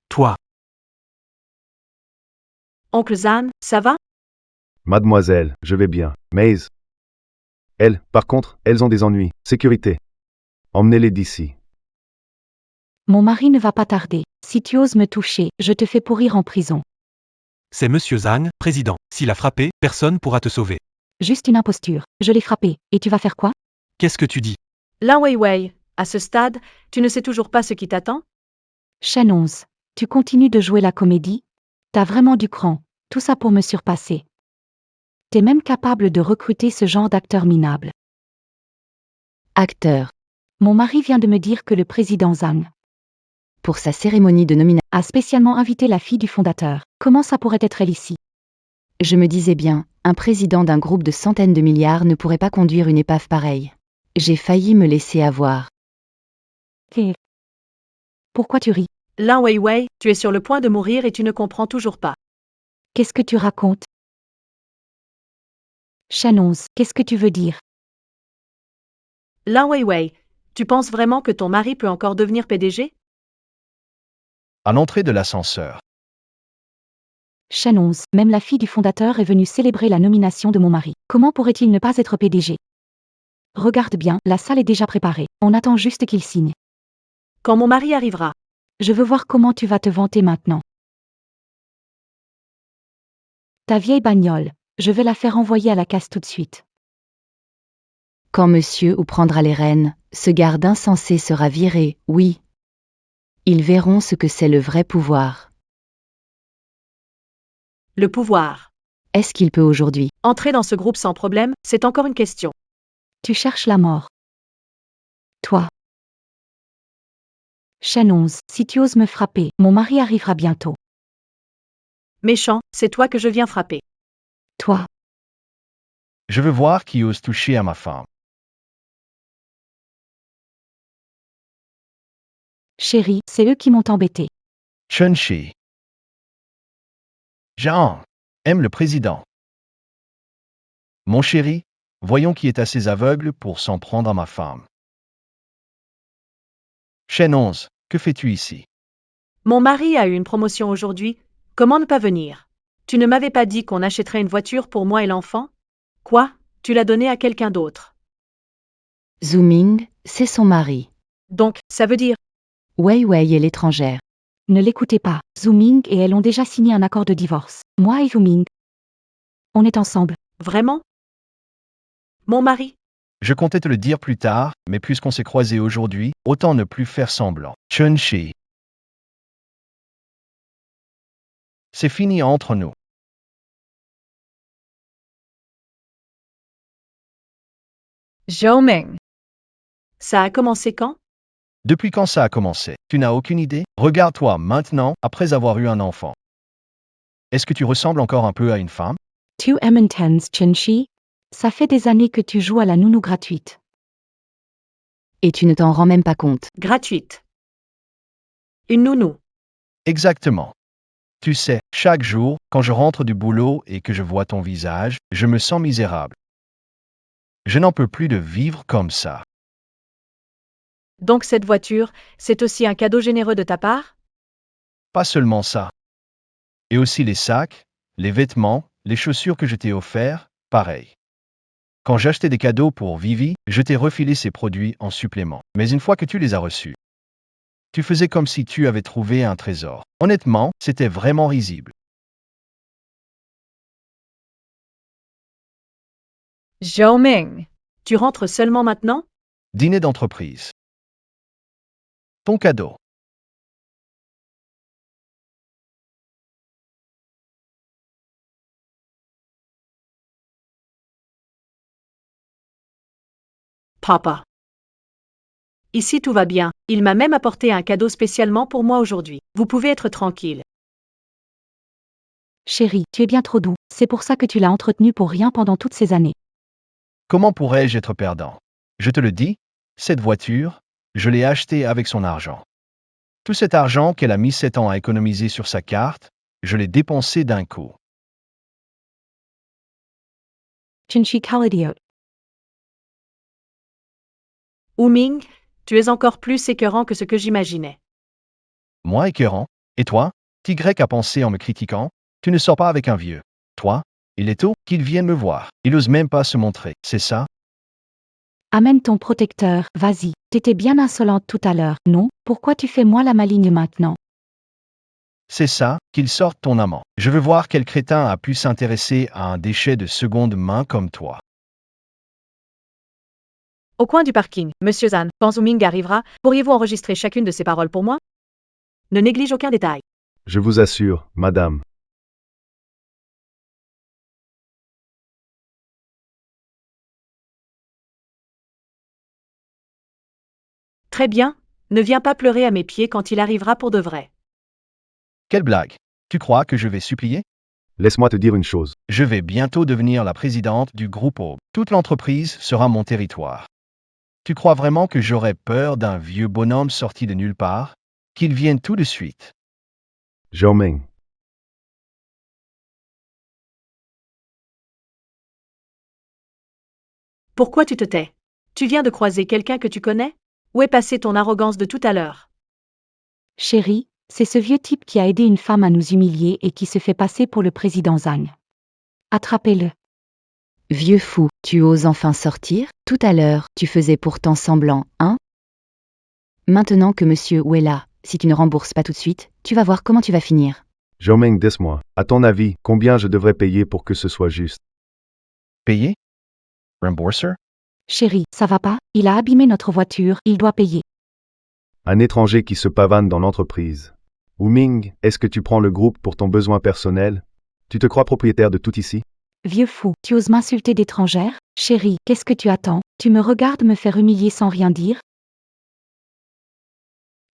Toi. Oncle Zan, ça va? Mademoiselle, je vais bien. Maze. Elles, par contre, elles ont des ennuis. Sécurité. Emmenez-les d'ici. Mon mari ne va pas tarder. Si tu oses me toucher, je te fais pourrir en prison. C'est Monsieur Zhang, président. S'il a frappé, personne pourra te sauver. Juste une imposture. Je l'ai frappé. Et tu vas faire quoi? Qu'est-ce que tu dis? Lin Weiwei, à ce stade, tu ne sais toujours pas ce qui t'attend? Chaîne 11. Tu continues de jouer la comédie? T'as vraiment du cran. Tout ça pour me surpasser. T'es même capable de recruter ce genre d'acteur minable. Acteur. Mon mari vient de me dire que le président Zhang, pour sa cérémonie de nomination, a spécialement invité la fille du fondateur. Comment ça pourrait être elle ici? Je me disais bien, un président d'un groupe de centaines de milliards ne pourrait pas conduire une épave pareille. J'ai failli me laisser avoir. Pourquoi tu ris? Lin Weiwei, tu es sur le point de mourir et tu ne comprends toujours pas. Qu'est-ce que tu racontes? Shannon, qu'est-ce que tu veux dire? Lin Weiwei, tu penses vraiment que ton mari peut encore devenir PDG? À l'entrée de l'ascenseur. Shannon, même la fille du fondateur est venue célébrer la nomination de mon mari. Comment pourrait-il ne pas être PDG? Regarde bien, la salle est déjà préparée. On attend juste qu'il signe. Quand mon mari arrivera. Je veux voir comment tu vas te vanter maintenant. Ta vieille bagnole, je vais la faire envoyer à la casse tout de suite. Quand monsieur ou prendra les rênes, ce garde insensé sera viré, oui. Ils verront ce que c'est le vrai pouvoir. Le pouvoir. Est-ce qu'il peut aujourd'hui? Entrer dans ce groupe sans problème, c'est encore une question. Tu cherches la mort. Toi. Shannon, si tu oses me frapper, mon mari arrivera bientôt. Méchant, c'est toi que je viens frapper. Toi. Je veux voir qui ose toucher à ma femme. Chérie, c'est eux qui m'ont embêté. Chun-Chi. Jean aime le président. Mon chéri, voyons qui est assez aveugle pour s'en prendre à ma femme. Chaîne 11, que fais-tu ici? Mon mari a eu une promotion aujourd'hui, comment ne pas venir? Tu ne m'avais pas dit qu'on achèterait une voiture pour moi et l'enfant? Quoi? Tu l'as donnée à quelqu'un d'autre. Zooming, c'est son mari. Donc, ça veut dire, Weiwei est l'étrangère. Ne l'écoutez pas. Zooming et elle ont déjà signé un accord de divorce. Moi et Zooming. On est ensemble. vraiment? Mon mari? Je comptais te le dire plus tard, mais puisqu'on s'est croisés aujourd'hui, autant ne plus faire semblant. Chun-Chi. C'est fini entre nous. Zhou Ming. Ça a commencé quand? Depuis quand ça a commencé? Tu n'as aucune idée? Regarde-toi maintenant, après avoir eu un enfant. Est-ce que tu ressembles encore un peu à une femme? Tu Emmons Chenchi? Ça fait des années que tu joues à la nounou gratuite. Et tu ne t'en rends même pas compte. Gratuite. Une nounou. Exactement. Tu sais, chaque jour, quand je rentre du boulot et que je vois ton visage, je me sens misérable. Je n'en peux plus de vivre comme ça. Donc cette voiture, c'est aussi un cadeau généreux de ta part? Pas seulement ça. Et aussi les sacs, les vêtements, les chaussures que je t'ai offerts, pareil. Quand j'achetais des cadeaux pour Vivi, je t'ai refilé ces produits en supplément. Mais une fois que tu les as reçus, tu faisais comme si tu avais trouvé un trésor. Honnêtement, c'était vraiment risible. Zhou Ming. Tu rentres seulement maintenant? Dîner d'entreprise. Ton cadeau. Papa. Ici tout va bien, il m'a même apporté un cadeau spécialement pour moi aujourd'hui. Vous pouvez être tranquille. Chérie, tu es bien trop doux. C'est pour ça que tu l'as entretenu pour rien pendant toutes ces années. Comment pourrais-je être perdant? Je te le dis, cette voiture, je l'ai achetée avec son argent. Tout cet argent qu'elle a mis 7 ans à économiser sur sa carte, je l'ai dépensé d'un coup. Chenchi Kalidio. Ming, tu es encore plus écœurant que ce que j'imaginais. Moi écœurant? Et toi? Tigrec a pensé en me critiquant? Tu ne sors pas avec un vieux. Toi? Il est tôt qu'il vienne me voir. Il ose même pas se montrer, c'est ça? Amène ton protecteur, vas-y. T'étais bien insolente tout à l'heure, non? Pourquoi tu fais moi la maligne maintenant? C'est ça, qu'il sorte ton amant. Je veux voir quel crétin a pu s'intéresser à un déchet de seconde main comme toi. Au coin du parking, Monsieur Zhan, quand Zooming arrivera, pourriez-vous enregistrer chacune de ces paroles pour moi? Ne néglige aucun détail. Je vous assure, madame. Très bien, ne viens pas pleurer à mes pieds quand il arrivera pour de vrai. Quelle blague! Tu crois que je vais supplier? Laisse-moi te dire une chose. Je vais bientôt devenir la présidente du groupe Aube. Toute l'entreprise sera mon territoire. Tu crois vraiment que j'aurais peur d'un vieux bonhomme sorti de nulle part? Qu'ils viennent tout de suite. Zhao Meng. Pourquoi tu te tais? Tu viens de croiser quelqu'un que tu connais? Où est passée ton arrogance de tout à l'heure? Chérie, c'est ce vieux type qui a aidé une femme à nous humilier et qui se fait passer pour le président Zhang. Attrapez-le. Vieux fou, tu oses enfin sortir? Tout à l'heure, tu faisais pourtant semblant, hein? Maintenant que monsieur Wu est là, si tu ne rembourses pas tout de suite, tu vas voir comment tu vas finir. Zhao Meng, dis-moi, à ton avis, combien je devrais payer pour que ce soit juste? Payer? Rembourser? Chérie, ça va pas? Il a abîmé notre voiture, il doit payer. Un étranger qui se pavane dans l'entreprise. Wu Ming, est-ce que tu prends le groupe pour ton besoin personnel? Tu te crois propriétaire de tout ici? Vieux fou, tu oses m'insulter d'étrangère? Chérie, qu'est-ce que tu attends? Tu me regardes me faire humilier sans rien dire?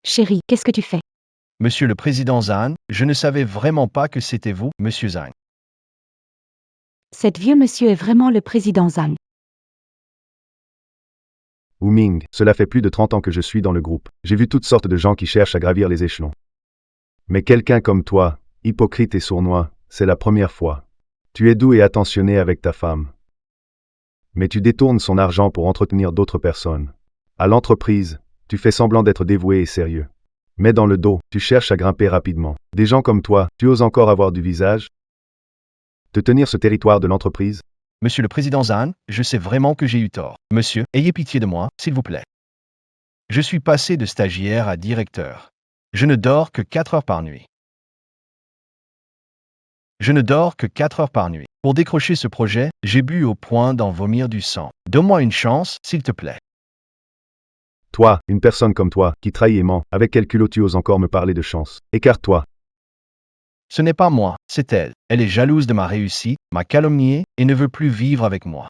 Chérie, qu'est-ce que tu fais? Monsieur le président Zhang, je ne savais vraiment pas que c'était vous, monsieur Zhang. Cet vieux monsieur est vraiment le président Zhang. Wu Ming, cela fait plus de 30 ans que je suis dans le groupe. J'ai vu toutes sortes de gens qui cherchent à gravir les échelons. Mais quelqu'un comme toi, hypocrite et sournois, c'est la première fois. Tu es doux et attentionné avec ta femme. Mais tu détournes son argent pour entretenir d'autres personnes. À l'entreprise, tu fais semblant d'être dévoué et sérieux. Mais dans le dos, tu cherches à grimper rapidement. Des gens comme toi, tu oses encore avoir du visage? De tenir ce territoire de l'entreprise? Monsieur le président Zhang, je sais vraiment que j'ai eu tort. Monsieur, ayez pitié de moi, s'il vous plaît. Je suis passé de stagiaire à directeur. Je ne dors que 4 heures par nuit. Je ne dors que 4 heures par nuit. Pour décrocher ce projet, j'ai bu au point d'en vomir du sang. Donne-moi une chance, s'il te plaît. Toi, une personne comme toi, qui trahit et ment, avec quel culot tu oses encore me parler de chance? Écarte-toi. Ce n'est pas moi, c'est elle. Elle est jalouse de ma réussite, m'a calomnié et ne veut plus vivre avec moi.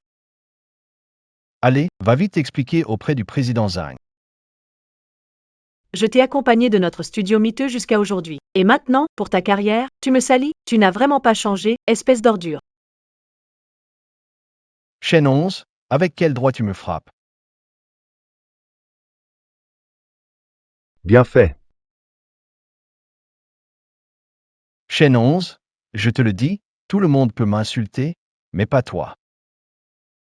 Allez, va vite expliquer auprès du président Zhang. Je t'ai accompagné de notre studio miteux jusqu'à aujourd'hui. Et maintenant, pour ta carrière, tu me salis? Tu n'as vraiment pas changé, espèce d'ordure. Chaîne 11, avec quel droit tu me frappes? Bien fait. Chaîne 11, je te le dis, tout le monde peut m'insulter, mais pas toi.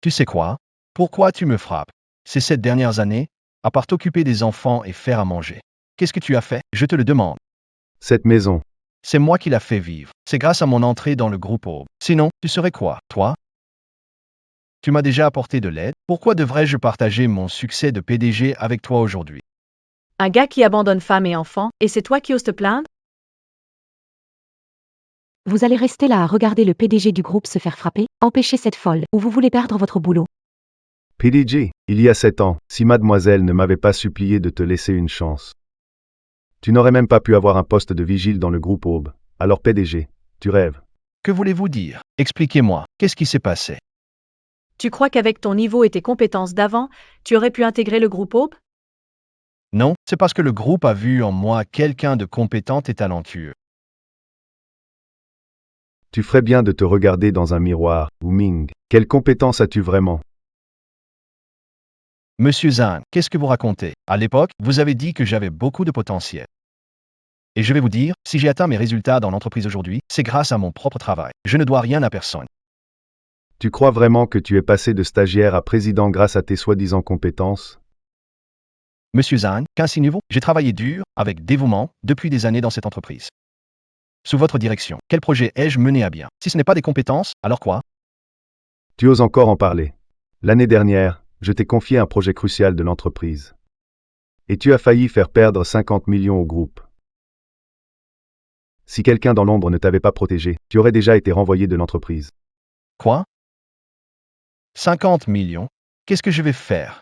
Tu sais quoi? Pourquoi tu me frappes? Ces 7 dernières années, à part t'occuper des enfants et faire à manger. Qu'est-ce que tu as fait? Je te le demande. Cette maison. C'est moi qui l'a fait vivre. C'est grâce à mon entrée dans le groupe Aube. Sinon, tu serais quoi, toi? Tu m'as déjà apporté de l'aide. Pourquoi devrais-je partager mon succès de PDG avec toi aujourd'hui? Un gars qui abandonne femme et enfants, et c'est toi qui oses te plaindre? Vous allez rester là à regarder le PDG du groupe se faire frapper? Empêchez cette folle, ou vous voulez perdre votre boulot. PDG, il y a 7 ans, si mademoiselle ne m'avait pas supplié de te laisser une chance. Tu n'aurais même pas pu avoir un poste de vigile dans le groupe Aube. Alors PDG, tu rêves. Que voulez-vous dire? Expliquez-moi, qu'est-ce qui s'est passé? Tu crois qu'avec ton niveau et tes compétences d'avant, tu aurais pu intégrer le groupe Aube? Non, c'est parce que le groupe a vu en moi quelqu'un de compétent et talentueux. Tu ferais bien de te regarder dans un miroir, Wu Ming. Quelles compétences as-tu vraiment? Monsieur Zhang, qu'est-ce que vous racontez? À l'époque, vous avez dit que j'avais beaucoup de potentiel. Et je vais vous dire, si j'ai atteint mes résultats dans l'entreprise aujourd'hui, c'est grâce à mon propre travail. Je ne dois rien à personne. Tu crois vraiment que tu es passé de stagiaire à président grâce à tes soi-disant compétences? Monsieur Zhang, qu'insinuez-vous? J'ai travaillé dur, avec dévouement, depuis des années dans cette entreprise. Sous votre direction, quel projet ai-je mené à bien? Si ce n'est pas des compétences, alors quoi? Tu oses encore en parler. L'année dernière, je t'ai confié un projet crucial de l'entreprise. Et tu as failli faire perdre 50 millions au groupe. Si quelqu'un dans l'ombre ne t'avait pas protégé, tu aurais déjà été renvoyé de l'entreprise. Quoi? 50 millions? Qu'est-ce que je vais faire?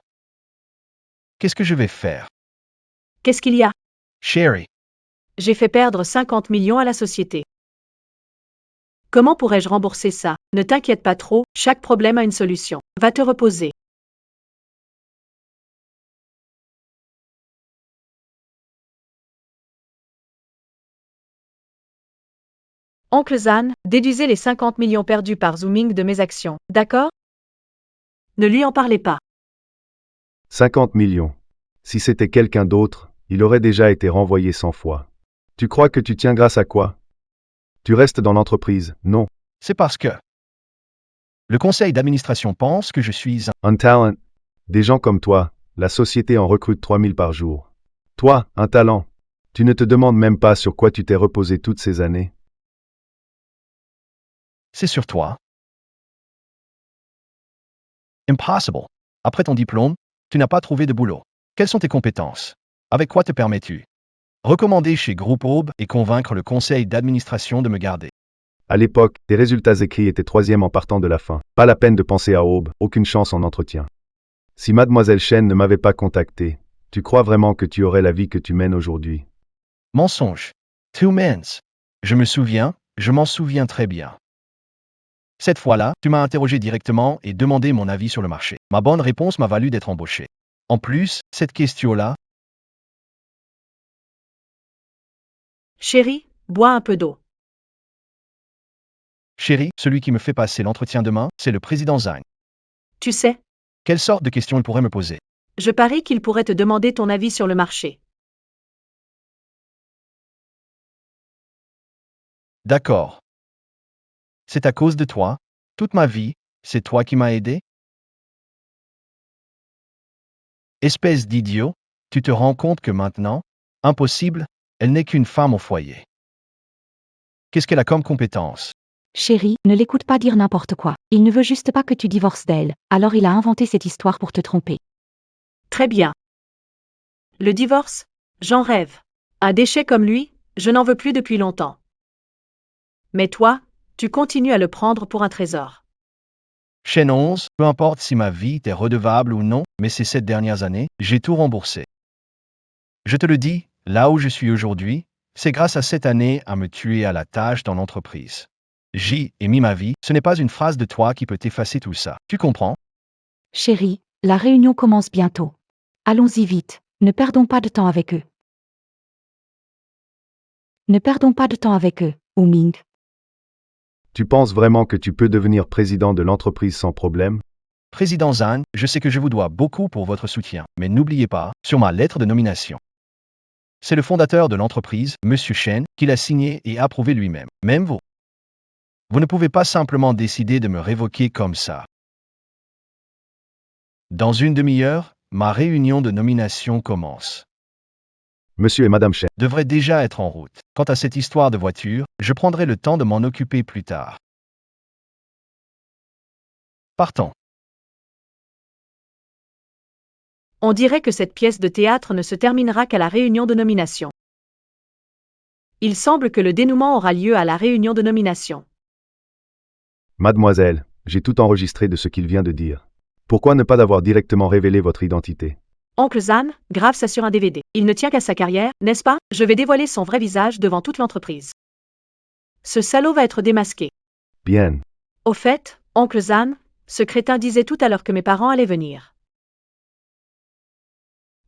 Qu'est-ce que je vais faire? Qu'est-ce qu'il y a? Sherry, J'ai fait perdre 50 millions à la société. Comment pourrais-je rembourser ça? Ne t'inquiète pas trop, chaque problème a une solution. Va te reposer. Oncle Zhan, déduisez les 50 millions perdus par Zooming de mes actions, d'accord? Ne lui en parlez pas. 50 millions. Si c'était quelqu'un d'autre, Il aurait déjà été renvoyé 100 fois. Tu crois que tu tiens grâce à quoi? Tu restes dans l'entreprise, non? C'est parce que le conseil d'administration pense que je suis Un talent. Des gens comme toi, la société en recrute 3000 par jour. Toi, un talent. Tu ne te demandes même pas sur quoi tu t'es reposé toutes ces années. C'est sur toi. Impossible. Après ton diplôme, tu n'as pas trouvé de boulot. Quelles sont tes compétences? Avec quoi te permets-tu? Recommander chez Groupe Aube et convaincre le conseil d'administration de me garder. À l'époque, tes résultats écrits étaient 3e en partant de la fin. Pas la peine de penser à Aube, aucune chance en entretien. Si mademoiselle Chen ne m'avait pas contacté, tu crois vraiment que tu aurais la vie que tu mènes aujourd'hui? Mensonge. Two mens. Je m'en souviens très bien. Cette fois-là, tu m'as interrogé directement et demandé mon avis sur le marché. Ma bonne réponse m'a valu d'être embauché. En plus, cette question-là, Chérie, bois un peu d'eau. chérie, celui qui me fait passer l'entretien demain, c'est le président Zhang. Tu sais, Quelle sorte de questions il pourrait me poser? je parie qu'il pourrait te demander ton avis sur le marché. D'accord. C'est à cause de toi. Toute ma vie, c'est toi qui m'as aidé? Espèce d'idiot, tu te rends compte que maintenant, impossible, elle n'est qu'une femme au foyer. Qu'est-ce qu'elle a comme compétence? Chérie, ne l'écoute pas dire n'importe quoi. Il ne veut juste pas que tu divorces d'elle, alors il a inventé cette histoire pour te tromper. Très bien. Le divorce? J'en rêve. Un déchet comme lui, je n'en veux plus depuis longtemps. Mais toi, tu continues à le prendre pour un trésor. Chaîne 11, peu importe si ma vie t'est redevable ou non, mais ces 7 dernières années, j'ai tout remboursé. Je te le dis, là où je suis aujourd'hui, c'est grâce à cette année à me tuer à la tâche dans l'entreprise. J'y ai mis ma vie, ce n'est pas une phrase de toi qui peut effacer tout ça. Tu comprends? Chérie, la réunion commence bientôt. Allons-y vite, ne perdons pas de temps avec eux. Ne perdons pas de temps avec eux, Ming. Tu penses vraiment que tu peux devenir président de l'entreprise sans problème? Président Zhang, je sais que je vous dois beaucoup pour votre soutien, mais n'oubliez pas, sur ma lettre de nomination. C'est le fondateur de l'entreprise, M. Chen, qui l'a signé et approuvé lui-même, même vous. Vous ne pouvez pas simplement décider de me révoquer comme ça. Dans une demi-heure, ma réunion de nomination commence. Monsieur et Madame Chen, Devrait déjà être en route. Quant à cette histoire de voiture, je prendrai le temps de m'en occuper plus tard. Partons. On dirait que cette pièce de théâtre ne se terminera qu'à la réunion de nomination. Il semble que le dénouement aura lieu à la réunion de nomination. mademoiselle, j'ai tout enregistré de ce qu'il vient de dire. Pourquoi ne pas avoir directement révélé votre identité? Oncle Zan grave ça sur un DVD. Il ne tient qu'à sa carrière, n'est-ce pas? Je vais dévoiler son vrai visage devant toute l'entreprise. Ce salaud va être démasqué. Bien. Au fait, oncle Zan, ce crétin disait tout à l'heure que mes parents allaient venir.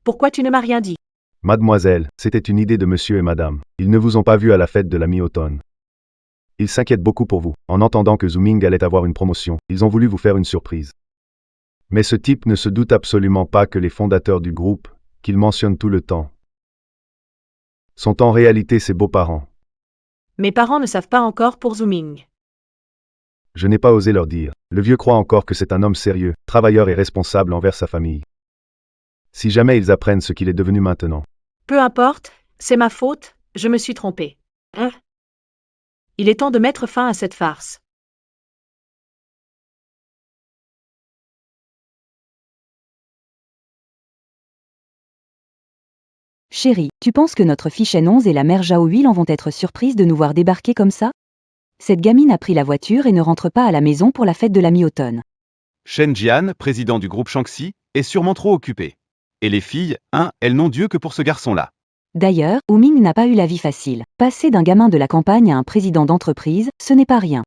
Pourquoi tu ne m'as rien dit? Mademoiselle, c'était une idée de monsieur et madame. Ils ne vous ont pas vu à la fête de la mi-automne. Ils s'inquiètent beaucoup pour vous. En entendant que Zooming allait avoir une promotion, ils ont voulu vous faire une surprise. Mais ce type ne se doute absolument pas que les fondateurs du groupe, qu'il mentionne tout le temps, sont en réalité ses beaux-parents. Mes parents ne savent pas encore pour Zooming. Je n'ai pas osé leur dire. Le vieux croit encore que c'est un homme sérieux, travailleur et responsable envers sa famille. Si jamais ils apprennent ce qu'il est devenu maintenant. Peu importe, c'est ma faute, je me suis trompé. Hein? Il est temps de mettre fin à cette farce. Chérie, tu penses que notre fille Shen 11 et la mère Zhao Huil en vont être surprises de nous voir débarquer comme ça? Cette gamine a pris la voiture et ne rentre pas à la maison pour la fête de la mi-automne. Shen Jian, président du groupe Shaanxi, est sûrement trop occupé. Et les filles, elles n'ont Dieu que pour ce garçon-là. D'ailleurs, Ming n'a pas eu la vie facile. Passer d'un gamin de la campagne à un président d'entreprise, ce n'est pas rien.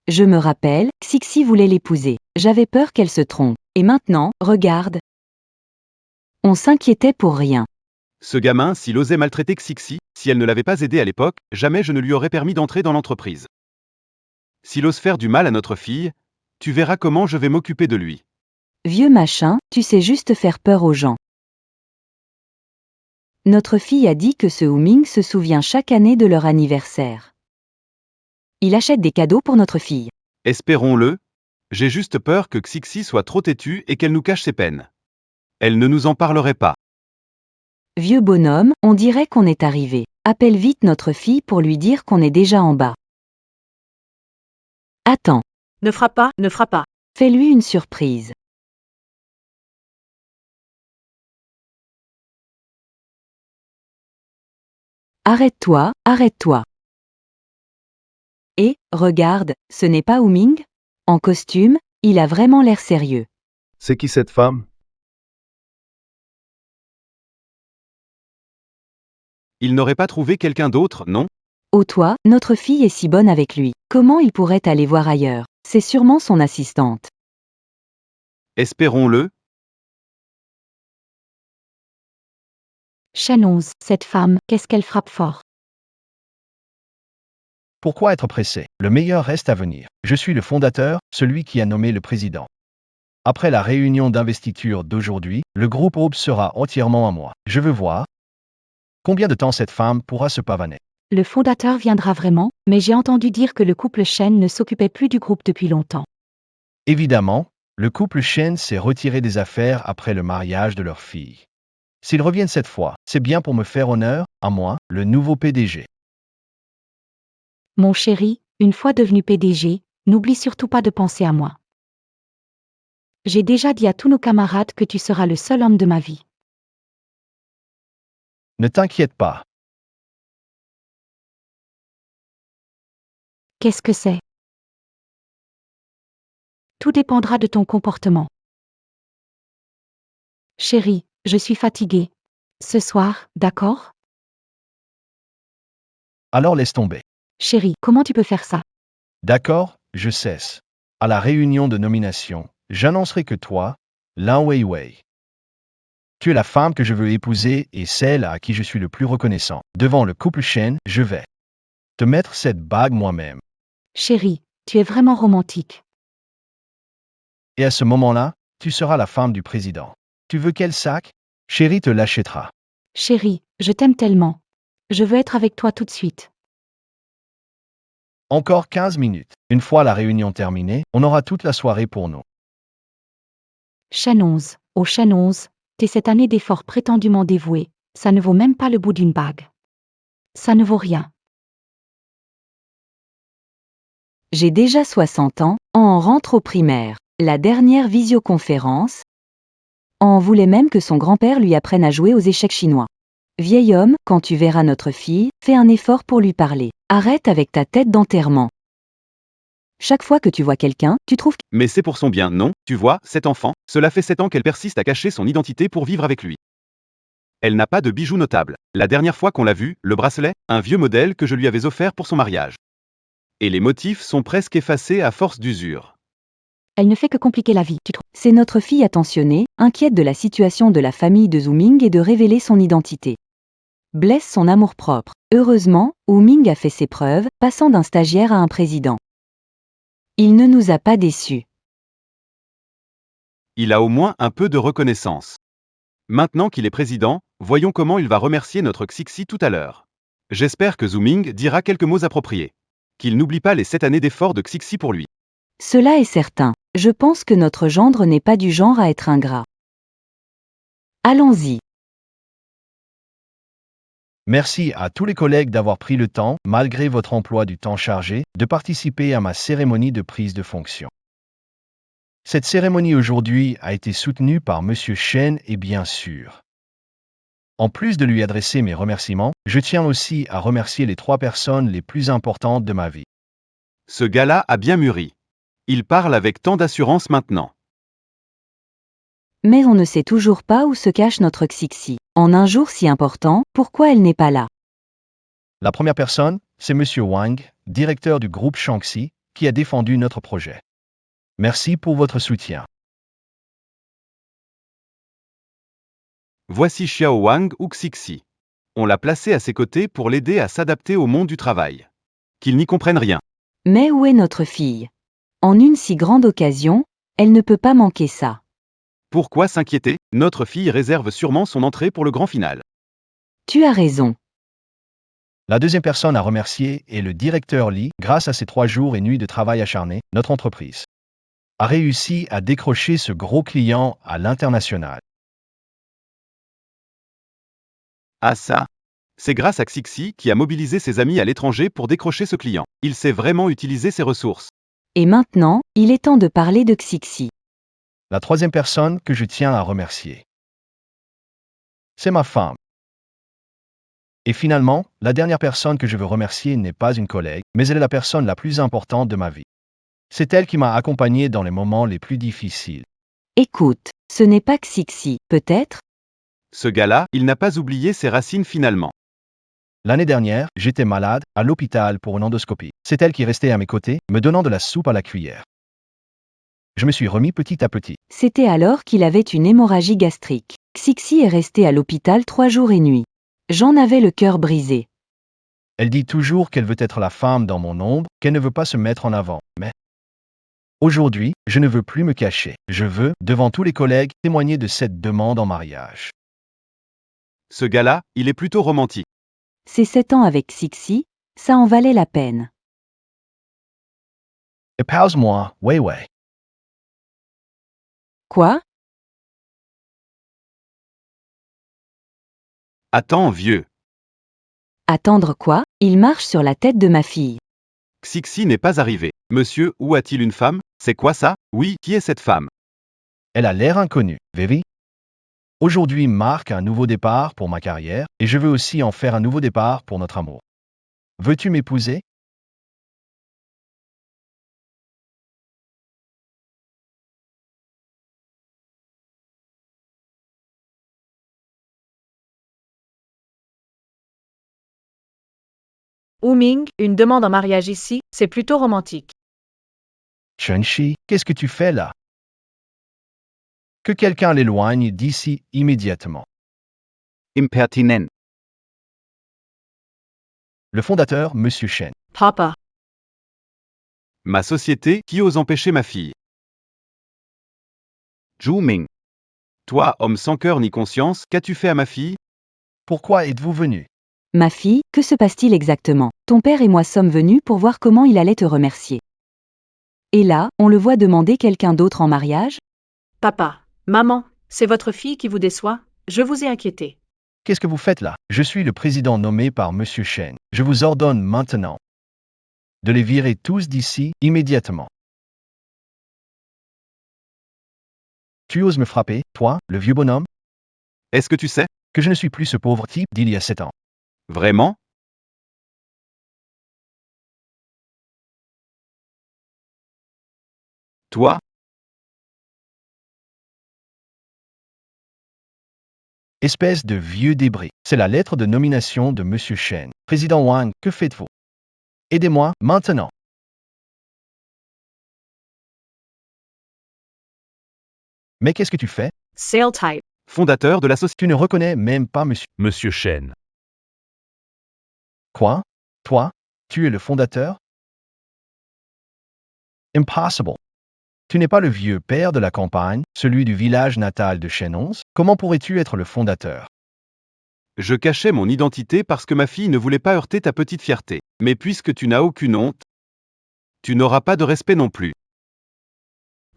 Je me rappelle, Xixi voulait l'épouser. J'avais peur qu'elle se trompe. Et maintenant, regarde. On s'inquiétait pour rien. Ce gamin, s'il osait maltraiter Xixi, si elle ne l'avait pas aidé à l'époque, jamais je ne lui aurais permis d'entrer dans l'entreprise. S'il ose faire du mal à notre fille, tu verras comment je vais m'occuper de lui. Vieux machin, tu sais juste faire peur aux gens. Notre fille a dit que ce Wu-Ming se souvient chaque année de leur anniversaire. Il achète des cadeaux pour notre fille. Espérons-le. J'ai juste peur que Xixi soit trop têtue et qu'elle nous cache ses peines. Elle ne nous en parlerait pas. Vieux bonhomme, on dirait qu'on est arrivé. Appelle vite notre fille pour lui dire qu'on est déjà en bas. Attends, Ne frappe pas, ne frappe pas. fais-lui une surprise. Arrête-toi, arrête-toi. Et, regarde, ce n'est pas Wu-Ming? En costume, il a vraiment l'air sérieux. C'est qui cette femme? Il n'aurait pas trouvé quelqu'un d'autre, non? Oh toi, notre fille est si bonne avec lui. Comment il pourrait aller voir ailleurs? C'est sûrement son assistante. Espérons-le. Chanons, cette femme, qu'est-ce qu'elle frappe fort? Pourquoi être pressé? Le meilleur reste à venir. Je suis le fondateur, celui qui a nommé le président. Après la réunion d'investiture d'aujourd'hui, le groupe Aube sera entièrement à moi. Je veux voir combien de temps cette femme pourra se pavaner. Le fondateur viendra vraiment, mais j'ai entendu dire que le couple Chen ne s'occupait plus du groupe depuis longtemps. Évidemment, le couple Chen s'est retiré des affaires après le mariage de leur fille. S'ils reviennent cette fois, c'est bien pour me faire honneur, à moi, le nouveau PDG. Mon chéri, une fois devenu PDG, n'oublie surtout pas de penser à moi. J'ai déjà dit à tous nos camarades que tu seras le seul homme de ma vie. Ne t'inquiète pas. Qu'est-ce que c'est? Tout dépendra de ton comportement. Chérie, je suis fatiguée. Ce soir, d'accord? Alors laisse tomber. Chérie, comment tu peux faire ça? D'accord, je cesse. À la réunion de nomination, j'annoncerai que toi, Lan Weiwei, tu es la femme que je veux épouser et celle à qui je suis le plus reconnaissant. Devant le couple Chen, je vais te mettre cette bague moi-même. Chérie, tu es vraiment romantique. Et à ce moment-là, tu seras la femme du président. Tu veux quel sac? Chérie te l'achètera. Chérie, je t'aime tellement. Je veux être avec toi tout de suite. Encore 15 minutes. Une fois la réunion terminée, on aura toute la soirée pour nous. Chanons, oh Chanons, t'es cette année d'efforts prétendument dévoués, ça ne vaut même pas le bout d'une bague. Ça ne vaut rien. J'ai déjà 60 ans, on rentre au primaire. La dernière visioconférence, on voulait même que son grand-père lui apprenne à jouer aux échecs chinois. Vieil homme, quand tu verras notre fille, fais un effort pour lui parler. Arrête avec ta tête d'enterrement. Chaque fois que tu vois quelqu'un, tu trouves que... Mais c'est pour son bien, non? Tu vois, cet enfant, cela fait 7 ans qu'elle persiste à cacher son identité pour vivre avec lui. Elle n'a pas de bijoux notables. La dernière fois qu'on l'a vue, le bracelet, un vieux modèle que je lui avais offert pour son mariage. Et les motifs sont presque effacés à force d'usure. Elle ne fait que compliquer la vie, tu trouves. C'est notre fille attentionnée, inquiète de la situation de la famille de Wu-Ming et de révéler son identité. Blesse son amour-propre. Heureusement, Wu-Ming a fait ses preuves, passant d'un stagiaire à un président. Il ne nous a pas déçus. Il a au moins un peu de reconnaissance. Maintenant qu'il est président, voyons comment il va remercier notre Xixi tout à l'heure. J'espère que Wu-Ming dira quelques mots appropriés. Qu'il n'oublie pas les 7 années d'efforts de Xixi pour lui. Cela est certain. Je pense que notre gendre n'est pas du genre à être ingrat. Allons-y. Merci à tous les collègues d'avoir pris le temps, malgré votre emploi du temps chargé, de participer à ma cérémonie de prise de fonction. Cette cérémonie aujourd'hui a été soutenue par M. Chen et bien sûr. En plus de lui adresser mes remerciements, je tiens aussi à remercier les 3 personnes les plus importantes de ma vie. Ce gars-là a bien mûri. Il parle avec tant d'assurance maintenant. Mais on ne sait toujours pas où se cache notre Xixi. En un jour si important, pourquoi elle n'est pas là? La première personne, c'est M. Wang, directeur du groupe Shaanxi, qui a défendu notre projet. Merci pour votre soutien. Voici Xiao Wang ou Xixi. On l'a placé à ses côtés pour l'aider à s'adapter au monde du travail. Qu'il n'y comprenne rien. Mais où est notre fille? En une si grande occasion, elle ne peut pas manquer ça. Pourquoi s'inquiéter? Notre fille réserve sûrement son entrée pour le grand final. Tu as raison. La deuxième personne à remercier est le directeur Lee. Grâce à ses 3 jours et nuits de travail acharné, notre entreprise a réussi à décrocher ce gros client à l'international. Ah ça. C'est grâce à Xixi qui a mobilisé ses amis à l'étranger pour décrocher ce client. Il sait vraiment utiliser ses ressources. Et maintenant, il est temps de parler de Xixi. La troisième personne que je tiens à remercier, c'est ma femme. Et finalement, la dernière personne que je veux remercier n'est pas une collègue, mais elle est la personne la plus importante de ma vie. C'est elle qui m'a accompagné dans les moments les plus difficiles. Écoute, ce n'est pas Xixi, peut-être? Ce gars-là, il n'a pas oublié ses racines finalement. L'année dernière, j'étais malade, à l'hôpital pour une endoscopie. C'est elle qui restait à mes côtés, me donnant de la soupe à la cuillère. Je me suis remis petit à petit. C'était alors qu'il avait une hémorragie gastrique. Xixi est resté à l'hôpital 3 jours et nuits. J'en avais le cœur brisé. Elle dit toujours qu'elle veut être la femme dans mon ombre, qu'elle ne veut pas se mettre en avant. Mais aujourd'hui, je ne veux plus me cacher. Je veux, devant tous les collègues, témoigner de cette demande en mariage. Ce gars-là, il est plutôt romantique. Ces 7 ans avec Xixi, ça en valait la peine. Épouse-moi, Weiwei. Quoi? Attends, vieux. Attendre quoi? Il marche sur la tête de ma fille. Xixi n'est pas arrivé. Monsieur, où a-t-il une femme? C'est quoi ça? Oui, qui est cette femme? Elle a l'air inconnue, Vivi. Aujourd'hui marque un nouveau départ pour ma carrière, et je veux aussi en faire un nouveau départ pour notre amour. Veux-tu m'épouser? Ming, une demande en mariage ici, c'est plutôt romantique. Chunshi, qu'est-ce que tu fais là? Que quelqu'un l'éloigne d'ici immédiatement. Impertinent. Le fondateur, Monsieur Shen. Papa. Ma société, qui ose empêcher ma fille? Zhu Ming. Toi, homme sans cœur ni conscience, qu'as-tu fait à ma fille? Pourquoi êtes-vous venu? Ma fille, que se passe-t-il exactement? Ton père et moi sommes venus pour voir comment il allait te remercier. Et là, on le voit demander quelqu'un d'autre en mariage? Papa. Maman, c'est votre fille qui vous déçoit? Je vous ai inquiété. Qu'est-ce que vous faites là? Je suis le président nommé par Monsieur Shen. Je vous ordonne maintenant de les virer tous d'ici immédiatement. Tu oses me frapper, toi, le vieux bonhomme? Est-ce que tu sais? Que je ne suis plus ce pauvre type d'il y a 7 ans. Vraiment? Toi? Espèce de vieux débris. C'est la lettre de nomination de Monsieur Shen. Président Wang, que faites-vous? Aidez-moi, maintenant. Mais qu'est-ce que tu fais? Sale type. Fondateur de la société. Tu ne reconnais même pas Monsieur Shen. Quoi? Toi? Tu es le fondateur? Impossible. Tu n'es pas le vieux père de la campagne, celui du village natal de Shen 11? Comment pourrais-tu être le fondateur? Je cachais mon identité parce que ma fille ne voulait pas heurter ta petite fierté. Mais puisque tu n'as aucune honte, tu n'auras pas de respect non plus.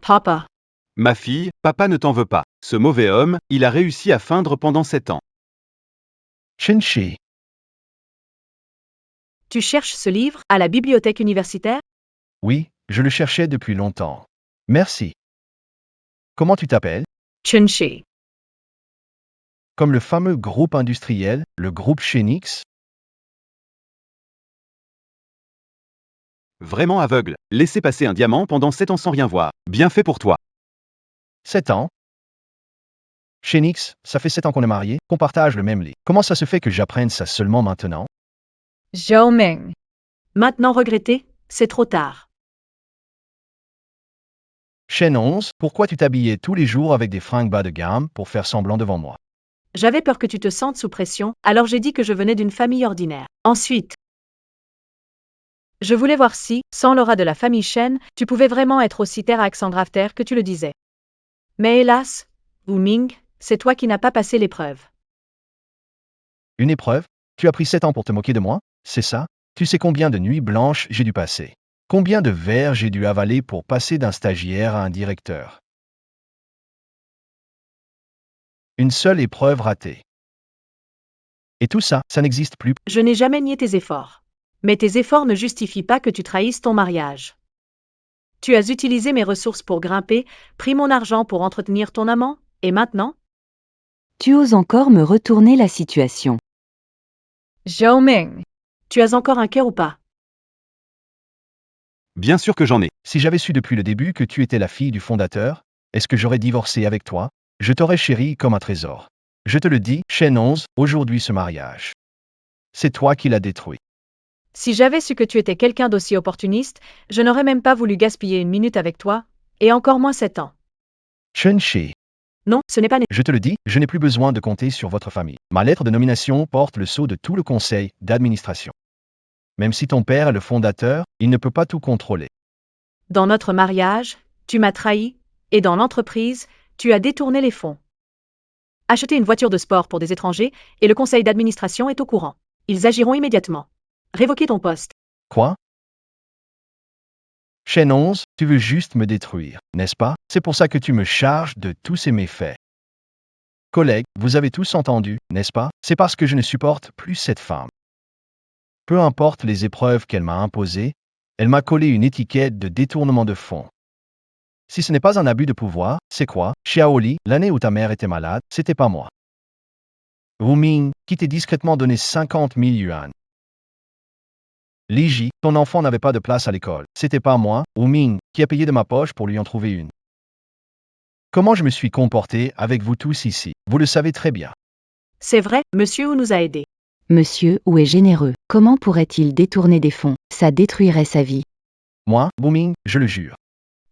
Papa. Ma fille, papa ne t'en veut pas. Ce mauvais homme, il a réussi à feindre pendant 7 ans. Shinshi. Tu cherches ce livre à la bibliothèque universitaire? Oui, je le cherchais depuis longtemps. Merci. Comment tu t'appelles? Chunshi. Comme le fameux groupe industriel, le groupe Shenix? Vraiment aveugle. Laisser passer un diamant pendant 7 ans sans rien voir. Bien fait pour toi. 7 ans? Shenix, ça fait 7 ans qu'on est mariés, qu'on partage le même lit. Comment ça se fait que j'apprenne ça seulement maintenant? Zhou Ming. Maintenant regretter, c'est trop tard. Shen 11, pourquoi tu t'habillais tous les jours avec des fringues bas de gamme pour faire semblant devant moi? J'avais peur que tu te sentes sous pression, alors j'ai dit que je venais d'une famille ordinaire. Ensuite, je voulais voir si, sans l'aura de la famille Shen, tu pouvais vraiment être aussi terre à accent grave terre que tu le disais. Mais hélas, Ming, c'est toi qui n'as pas passé l'épreuve. Une épreuve? Tu as pris 7 ans pour te moquer de moi? C'est ça? Tu sais combien de nuits blanches j'ai dû passer? Combien de verres j'ai dû avaler pour passer d'un stagiaire à un directeur? Une seule épreuve ratée. Et tout ça, ça n'existe plus. Je n'ai jamais nié tes efforts. Mais tes efforts ne justifient pas que tu trahisses ton mariage. Tu as utilisé mes ressources pour grimper, pris mon argent pour entretenir ton amant, et maintenant? Tu oses encore me retourner la situation. Zhou Ming. Tu as encore un cœur ou pas? Bien sûr que j'en ai. Si j'avais su depuis le début que tu étais la fille du fondateur, est-ce que j'aurais divorcé avec toi? Je t'aurais chérie comme un trésor. Je te le dis, chaîne 11, aujourd'hui ce mariage. C'est toi qui l'as détruit. Si j'avais su que tu étais quelqu'un d'aussi opportuniste, je n'aurais même pas voulu gaspiller une minute avec toi, et encore moins 7 ans. Chen-Shi, Non, ce n'est pas né. je te le dis, je n'ai plus besoin de compter sur votre famille. Ma lettre de nomination porte le sceau de tout le conseil d'administration. Même si ton père est le fondateur, il ne peut pas tout contrôler. Dans notre mariage, tu m'as trahi, et dans l'entreprise, tu as détourné les fonds. Acheter une voiture de sport pour des étrangers, et le conseil d'administration est au courant. Ils agiront immédiatement. Révoquer ton poste. Quoi? Chaîne 11, tu veux juste me détruire, n'est-ce pas? C'est pour ça que tu me charges de tous ces méfaits. Collègues, vous avez tous entendu, n'est-ce pas? C'est parce que je ne supporte plus cette femme. Peu importe les épreuves qu'elle m'a imposées, elle m'a collé une étiquette de détournement de fonds. Si ce n'est pas un abus de pouvoir, c'est quoi? Xiaoli, l'année où ta mère était malade, c'était pas moi. Wu Ming, qui t'ai discrètement donné 50 000 yuan. Li Ji, ton enfant n'avait pas de place à l'école. C'était pas moi, Wu Ming, qui a payé de ma poche pour lui en trouver une. Comment je me suis comporté avec vous tous ici? Vous le savez très bien. C'est vrai, monsieur Wu nous a aidés. Monsieur Wu est généreux. Comment pourrait-il détourner des fonds? Ça détruirait sa vie. Moi, Wu Ming, je le jure.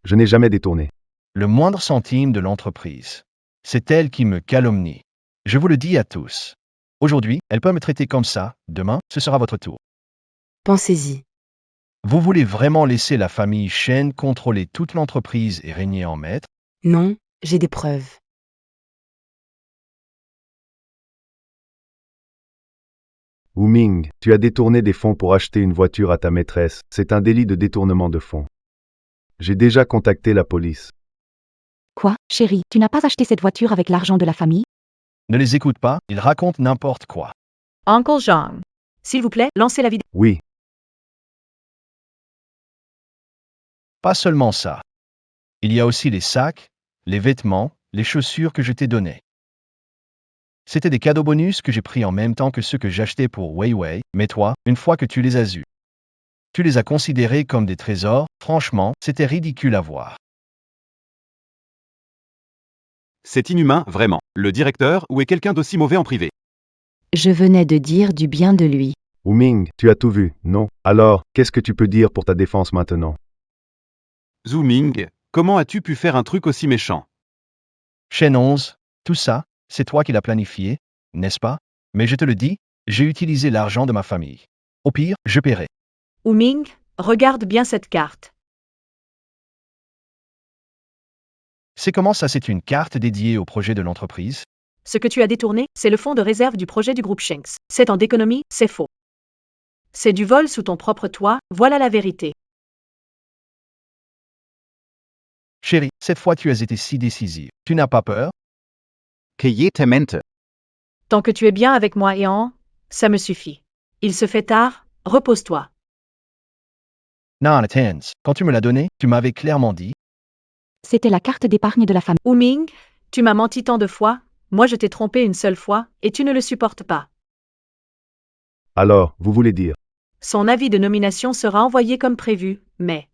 Je n'ai jamais détourné. Le moindre centime de l'entreprise. C'est elle qui me calomnie. Je vous le dis à tous. Aujourd'hui, elle peut me traiter comme ça. Demain, ce sera votre tour. Pensez-y. Vous voulez vraiment laisser la famille Shen contrôler toute l'entreprise et régner en maître? Non, j'ai des preuves. Wu Ming, tu as détourné des fonds pour acheter une voiture à ta maîtresse. C'est un délit de détournement de fonds. J'ai déjà contacté la police. Quoi, chérie, tu n'as pas acheté cette voiture avec l'argent de la famille? Ne les écoute pas, ils racontent n'importe quoi. Uncle Zhang. S'il vous plaît, lancez la vidéo. Oui, Pas seulement ça. Il y a aussi les sacs, les vêtements, les chaussures que je t'ai donnés. C'était des cadeaux bonus que j'ai pris en même temps que ceux que j'achetais pour Weiwei, mais toi, une fois que tu les as eus, tu les as considérés comme des trésors. Franchement, c'était ridicule à voir. C'est inhumain, vraiment. Le directeur ou est quelqu'un d'aussi mauvais en privé? Je venais de dire du bien de lui. Wu Ming, tu as tout vu, non? Alors, qu'est-ce que tu peux dire pour ta défense maintenant? Zhu Ming, comment as-tu pu faire un truc aussi méchant? Chaîne 11, tout ça, c'est toi qui l'as planifié, n'est-ce pas? Mais je te le dis, j'ai utilisé l'argent de ma famille. Au pire, je paierai. Wu Ming, regarde bien cette carte. C'est comment ça, c'est une carte dédiée au projet de l'entreprise? Ce que tu as détourné, c'est le fonds de réserve du projet du groupe Shanks. 7 ans d'économie, c'est faux. C'est du vol sous ton propre toit, voilà la vérité. Chérie, cette fois tu as été si décisive. Tu n'as pas peur? Tant que tu es bien avec moi et ça me suffit. Il se fait tard, repose-toi. Non, attends, quand tu me l'as donné, tu m'avais clairement dit. C'était la carte d'épargne de la famille. Wu Ming, tu m'as menti tant de fois, moi je t'ai trompé une seule fois, et tu ne le supportes pas. Alors, vous voulez dire? Son avis de nomination sera envoyé comme prévu, mais...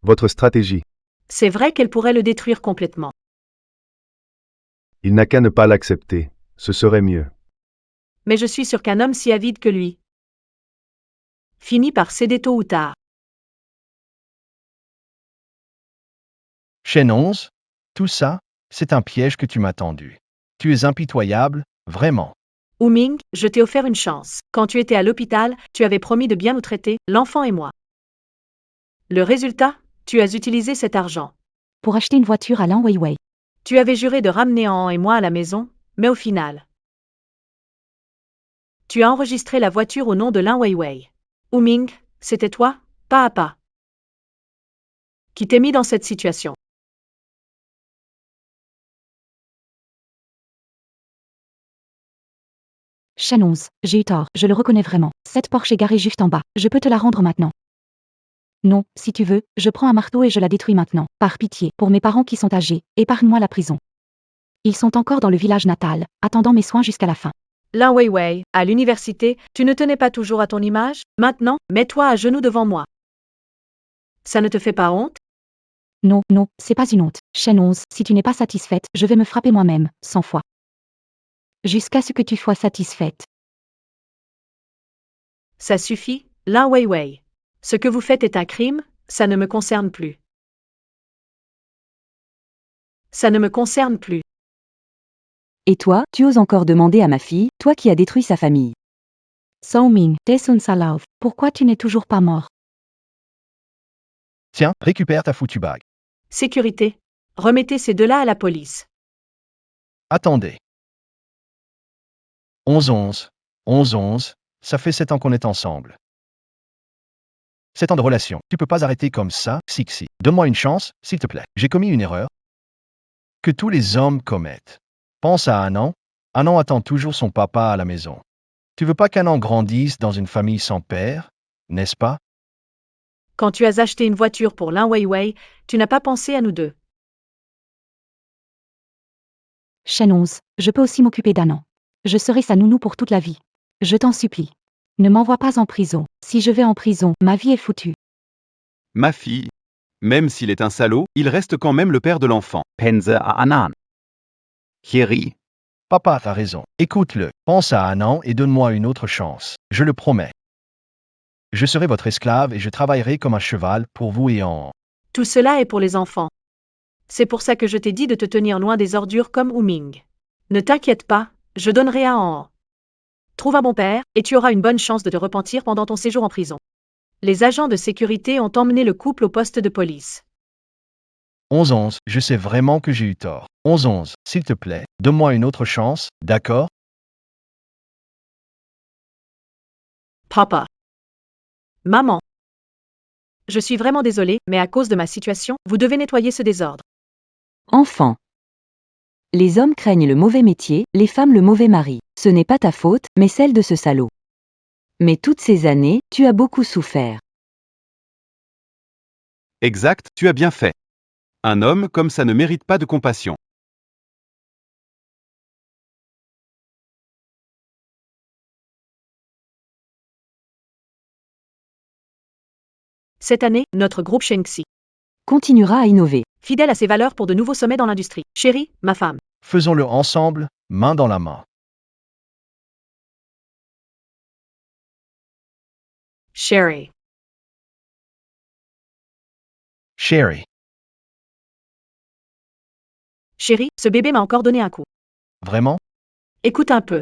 Votre stratégie. C'est vrai qu'elle pourrait le détruire complètement. Il n'a qu'à ne pas l'accepter. Ce serait mieux. Mais je suis sûr qu'un homme si avide que lui finit par céder tôt ou tard. Chaîne 11, tout ça, c'est un piège que tu m'as tendu. Tu es impitoyable, vraiment. Wu Ming, je t'ai offert une chance. Quand tu étais à l'hôpital, tu avais promis de bien nous traiter, l'enfant et moi. Le résultat, tu as utilisé cet argent. Pour acheter une voiture à Lan Weiwei. Tu avais juré de ramener An et moi à la maison, mais au final, tu as enregistré la voiture au nom de Lan Weiwei. Ming, c'était toi, pas à pas, qui t'es mis dans cette situation. Shen 11, j'ai eu tort, je le reconnais vraiment. Cette Porsche est garée juste en bas. Je peux te la rendre maintenant. Non, si tu veux, je prends un marteau et je la détruis maintenant. Par pitié, pour mes parents qui sont âgés, épargne-moi la prison. Ils sont encore dans le village natal, attendant mes soins jusqu'à la fin. Lan Weiwei, à l'université, tu ne tenais pas toujours à ton image? Maintenant, mets-toi à genoux devant moi. Ça ne te fait pas honte? Non, non, c'est pas une honte. Shen 11, si tu n'es pas satisfaite, je vais me frapper moi-même, 100 fois. Jusqu'à ce que tu sois satisfaite. Ça suffit, Lan Weiwei. Ce que vous faites est un crime, ça ne me concerne plus. Ça ne me concerne plus. Et toi, tu oses encore demander à ma fille, toi qui as détruit sa famille. Zhao Ming, Taesun Salav, pourquoi tu n'es toujours pas mort? Tiens, récupère ta foutue bague. Sécurité. Remettez ces deux-là à la police. Attendez. 11-11. 11-11. Ça fait 7 ans qu'on est ensemble. 7 ans de relation. Tu peux pas arrêter comme ça, Sixi. Donne-moi une chance, s'il te plaît. J'ai commis une erreur. Que tous les hommes commettent. Pense à Anand. Anand attend toujours son papa à la maison. Tu veux pas qu'Anand grandisse dans une famille sans père, n'est-ce pas? Quand tu as acheté une voiture pour Lan Weiwei, tu n'as pas pensé à nous deux. Shen 11, je peux aussi m'occuper d'Anand. Je serai sa nounou pour toute la vie. Je t'en supplie. Ne m'envoie pas en prison. Si je vais en prison, ma vie est foutue. Ma fille. Même s'il est un salaud, il reste quand même le père de l'enfant. Pense à Anan. Thierry. Papa, t'as raison. Écoute-le. Pense à Anand et donne-moi une autre chance. Je le promets. Je serai votre esclave et je travaillerai comme un cheval pour vous et en... Tout cela est pour les enfants. C'est pour ça que je t'ai dit de te tenir loin des ordures comme Ming. Ne t'inquiète pas, je donnerai à An. Trouve un bon père, et tu auras une bonne chance de te repentir pendant ton séjour en prison. Les agents de sécurité ont emmené le couple au poste de police. 11-11, je sais vraiment que j'ai eu tort. 11-11, s'il te plaît, donne-moi une autre chance, d'accord? Papa. Maman. Je suis vraiment désolée, mais à cause de ma situation, vous devez nettoyer ce désordre. Enfant. Les hommes craignent le mauvais métier, les femmes le mauvais mari. Ce n'est pas ta faute, mais celle de ce salaud. Mais toutes ces années, tu as beaucoup souffert. Exact, tu as bien fait. Un homme comme ça ne mérite pas de compassion. Cette année, notre groupe Shenxi, Continuera à innover. fidèle à ses valeurs pour de nouveaux sommets dans l'industrie. Chérie, ma femme. Faisons-le ensemble, main dans la main. Sherry. Sherry. Chérie, ce bébé m'a encore donné un coup. Vraiment? Écoute un peu.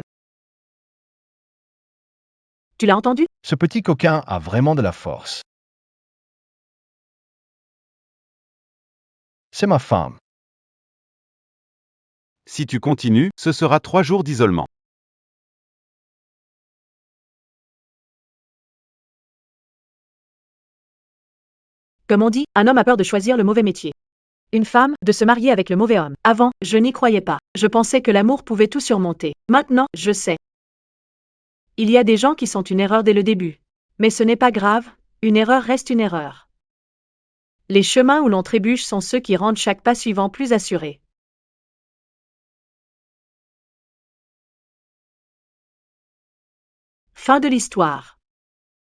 Tu l'as entendu? Ce petit coquin a vraiment de la force. C'est ma femme. Si tu continues, ce sera 3 jours d'isolement. Comme on dit, un homme a peur de choisir le mauvais métier. Une femme, de se marier avec le mauvais homme. Avant, je n'y croyais pas. Je pensais que l'amour pouvait tout surmonter. Maintenant, je sais. Il y a des gens qui sont une erreur dès le début. Mais ce n'est pas grave, une erreur reste une erreur. Les chemins où l'on trébuche sont ceux qui rendent chaque pas suivant plus assuré. Fin de l'histoire.